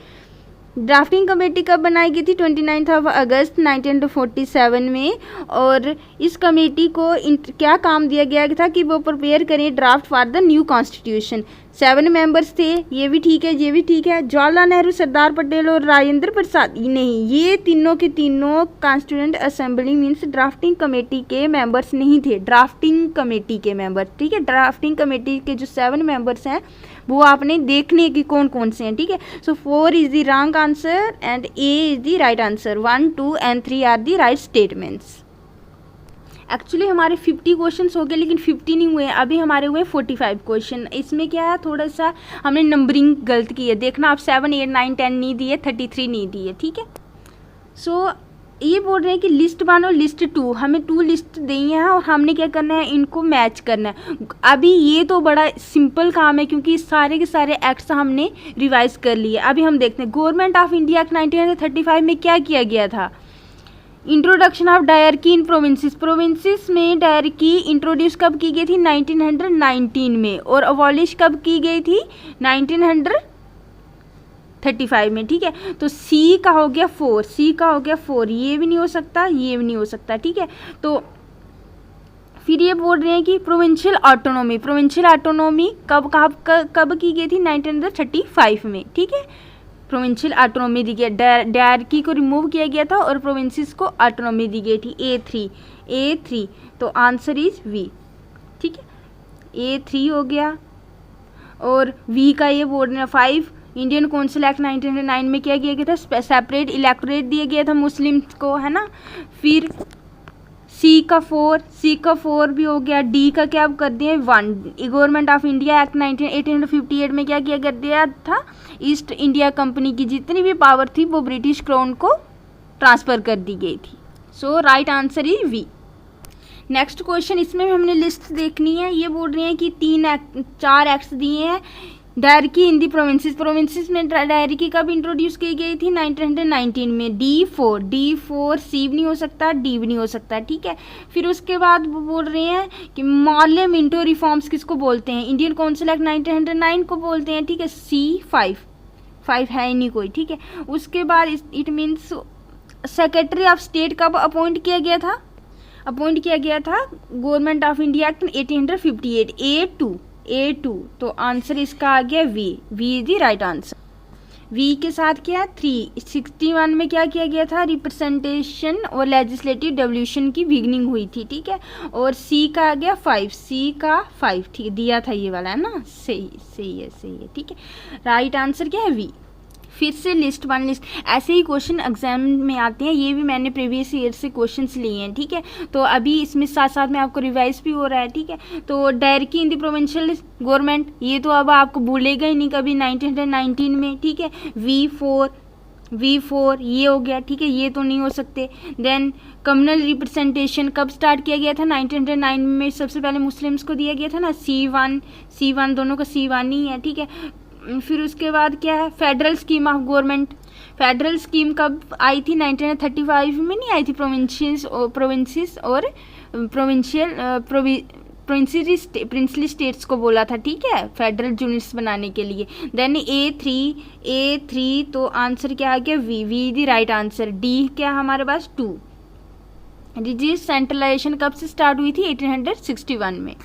ड्राफ्टिंग कमेटी कब बनाई गई थी? 29 अगस्त 1947 में। और इस कमेटी को क्या काम दिया गया था कि वो प्रिपेयर करें draft for the new constitution. 7 members थे, ये भी ठीक है, ये भी ठीक है। जवाहरलाल नेहरू, सरदार पटेल और राजेंद्र प्रसाद, नहीं, ये तीनों के तीनों constituent assembly means drafting committee के मेंबर्स नहीं थे, ड्राफ्टिंग कमेटी के मेंबर। ठीक है, ड्राफ्टिंग कमेटी के जो 7 मेंबर्स हैं वो आपने देखने की कौन कौन से हैं। ठीक है, so 4 is the wrong answer and A is the right answer. 1, 2 and 3 are the right statements. Actually हमारे 50 क्वेश्चंस हो गए, लेकिन 50 नहीं हुए, अभी हमारे हुए 45 क्वेश्चन। इसमें क्या है, थोड़ा सा हमने नंबरिंग गलत की है। देखना, आप 7, 8, 9, 10 नहीं दिए, 33 नहीं दिए। ठीक है, सो ये बोल रहे हैं कि लिस्ट 1 और लिस्ट 2, हमें 2 लिस्ट दी है और हमने क्या करना है, इनको मैच करना है। अभी ये तो बड़ा सिंपल काम है क्योंकि सारे के सारे एक्ट्स हमने रिवाइज कर लिए। अभी हम देखते हैं गवर्नमेंट ऑफ इंडिया एक्ट 1935 में क्या किया गया था? Introduction of dyarchy in provinces में डायरकी इंट्रोड्यूस कब की गई थी? 1919 में। और अबॉलिश कब की गई थी? 1935 में। ठीक है, तो सी का हो गया 4, सी का हो गया 4, ये भी नहीं हो सकता, ये भी नहीं हो सकता। ठीक है, तो फिर ये बोल रहे हैं कि प्रोविंशियल ऑटोनॉमी कब की गई थी? 1935 में। ठीक है, प्रोविंशियल ऑटोनॉमी दी गई, डायरकी को रिमूव किया गया था और प्रोविंसेस को ऑटोनॉमी दी गई थी। A3 तो आंसर इज वी। ठीक है, A3 हो गया। और वी का ये बोल रहे हैं 5 इंडियन काउंसिल एक्ट 1909 में क्या किया गया था? सेपरेट इलेक्टोरेट दिया गया था मुस्लिम को, है ना। फिर सी का 4 भी हो गया। डी का क्या कर दिए? 1 गवर्नमेंट ऑफ इंडिया एक्ट 1858 में क्या किया कर दिया था? ईस्ट इंडिया कंपनी की जितनी भी पावर थी वो ब्रिटिश क्राउन को ट्रांसफ़र कर दी गई थी। So right answer is B. Next question, इसमें भी हमने लिस्ट देखनी है। ये बोल रहे हैं कि 4 एक्ट्स दिए हैं डायरकी इन दी प्रोविंसेस में डायरकी कब इंट्रोड्यूस की गई थी? 1919 में। D4 सी भी नहीं हो सकता, डी भी नहीं हो सकता, ठीक है। फिर उसके बाद वो बोल रहे हैं कि मॉर्ले मिंटो रिफॉर्म्स किसको बोलते हैं? इंडियन काउंसिल एक्ट 1909 को बोलते हैं, ठीक है। C5 है ही नहीं कोई, ठीक है। उसके बाद it means secretary of state कब अपॉइंट किया गया था? Government of India act 1858। A2 तो आंसर इसका आ गया B is the right answer. B के साथ क्या है? 361 में क्या किया गया था? रिप्रेजेंटेशन और लेजिस्लेटिव डेवोल्यूशन की बिगनिंग हुई थी, ठीक है। और सी का आ गया 5, ठीक है, दिया था ये वाला, है ना। सही है, ठीक है। राइट आंसर क्या है? वी। फिर से लिस्ट ऐसे ही क्वेश्चन एग्जाम में आते हैं। ये भी मैंने प्रीवियस ईयर से क्वेश्चंस लिए हैं, ठीक है। तो अभी इसमें साथ साथ में आपको रिवाइज भी हो रहा है, ठीक है। तो dyarchy in the provincial government, ये तो अब आपको भूलेगा ही नहीं कभी, 1919 में, ठीक है। V4 ये हो गया, ठीक है, ये तो नहीं हो सकते। देन कम्युनल रिप्रेजेंटेशन कब स्टार्ट किया गया था? 1909 में सबसे पहले मुस्लिम्स को दिया गया था ना। C1 दोनों का C1 ही है, ठीक है। फिर उसके बाद क्या है? Federal scheme of government. Federal scheme कब आई थी? 1935 में नहीं आई थी? प्रोविंसेस और प्रिंसली स्टेट्स को बोला था, ठीक है, फेडरल यूनिट्स बनाने के लिए। देन A3 तो आंसर क्या आ गया? B the right answer. D क्या हमारे पास? 2। रिलीजियस सेंट्रलाइजेशन कब से स्टार्ट हुई थी? 1861 में।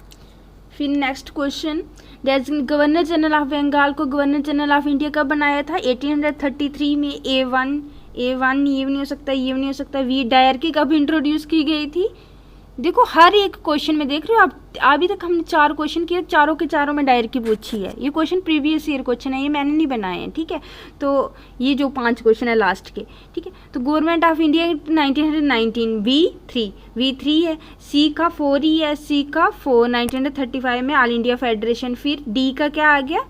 फिर next question, governor general of Bengal को गवर्नर जनरल ऑफ इंडिया कब बनाया था? 1833 में। A1 ये भी नहीं हो सकता, ये भी नहीं हो सकता। वी डायरकी कब इंट्रोड्यूस की गई थी? देखो हर एक क्वेश्चन में देख रहे हो आप, अभी तक हमने 4 क्वेश्चन किए, चारों के चारों में डायरकी पूछी है। ये क्वेश्चन प्रीवियस ईयर क्वेश्चन है, ये मैंने नहीं बनाए हैं, ठीक है। तो ये जो 5 क्वेश्चन है लास्ट के, ठीक है। तो गवर्नमेंट ऑफ इंडिया 1919। V3 है। सी का 4 ही है, सी का 4 1935 में ऑल इंडिया फेडरेशन। फिर डी का क्या आ गया?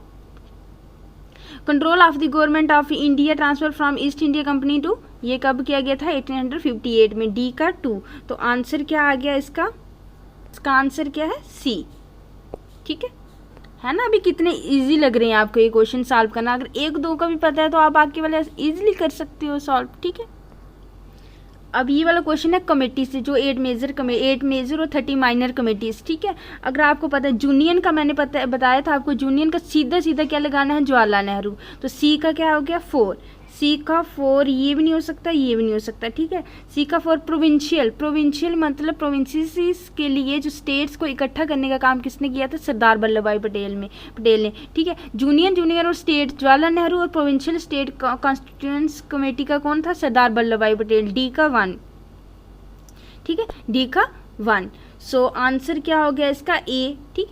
Control of the government of India transfer from East India company to, ये कब किया गया था? 1858 में। डी का 2 तो आंसर क्या आ गया इसका आंसर क्या है? सी, ठीक है ना। अभी कितने इजी लग रहे हैं आपको ये क्वेश्चन सॉल्व करना। अगर 1-2 का भी पता है तो आप बाकी वाले इजीली कर सकते हो सॉल्व, ठीक है। अब ये वाला क्वेश्चन है कमेटी से, जो 8 मेजर और 30 माइनर कमेटीज, ठीक है। अगर आपको पता है जूनियन का, मैंने बताया था आपको, जूनियन का सीधा क्या लगाना है? जवाहरलाल नेहरू। तो सी का क्या हो गया? 4। सी का 4 ये भी नहीं हो सकता, ये भी नहीं हो सकता, ठीक है। सी का 4 प्रोविंशियल मतलब प्रोविंसेस के लिए जो स्टेट्स को इकट्ठा करने का काम किसने किया था? सरदार वल्लभ भाई पटेल ने, ठीक है। जूनियर और स्टेट जवाहरलाल नेहरू, और प्रोविंशियल स्टेट कॉन्स्टिट्यूएंट्स कमेटी का कौन था? सरदार वल्लभ भाई पटेल। डी का 1, ठीक है, डी का 1। सो आंसर क्या हो गया इसका? ए, ठीक।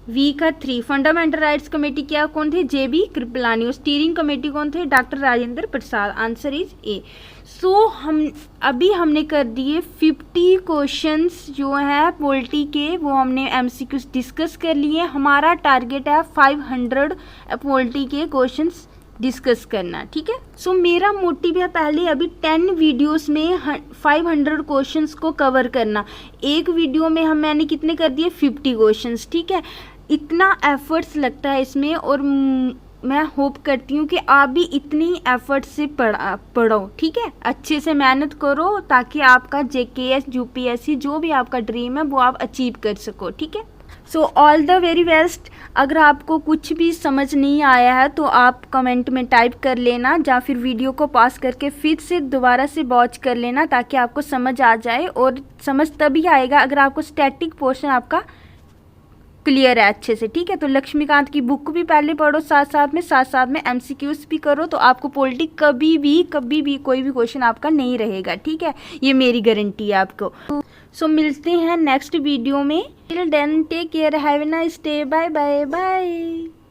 वी का 3 फंडामेंटल राइट्स कमेटी क्या कौन थे? JB कृपलानी। और स्टीयरिंग कमेटी कौन थे? Doctor Rajendra Prasad. Answer is A. So हमने कर दिए 50 क्वेश्चंस जो है पॉलिटी के, वो हमने MCQs डिस्कस कर लिए। हमारा टारगेट है 500 पॉलिटी के क्वेश्चंस डिस्कस करना, ठीक है। सो मेरा मोटिव है पहले अभी 10 वीडियोस में 500 क्वेश्चंस को कवर करना। एक वीडियो में मैंने कितने कर दिए? 50 क्वेश्चंस, ठीक है। इतना एफर्ट्स लगता है इसमें, और मैं होप करती हूँ कि आप भी इतनी एफर्ट से पढ़ो, ठीक है। अच्छे से मेहनत करो ताकि आपका JKS UPSC जो भी आपका ड्रीम है वो आप अचीव कर सको, ठीक है। So all the very best. अगर आपको कुछ भी समझ नहीं आया है तो आप कमेंट में टाइप कर लेना, या फिर वीडियो को पॉज करके फिर से दोबारा से वॉच कर लेना, ताकि आपको समझ आ जाए। और समझ तभी आएगा अगर आपको स्टैटिक पोर्शन आपका क्लियर है अच्छे से, ठीक है। तो लक्ष्मीकांत की बुक भी पहले पढ़ो, साथ साथ में MCQs भी करो, तो आपको पॉलिटी कभी भी कोई भी क्वेश्चन आपका नहीं रहेगा, ठीक है। ये मेरी गारंटी है आपको। सो मिलते हैं नेक्स्ट वीडियो में। Till then take care, have a nice day, bye bye bye.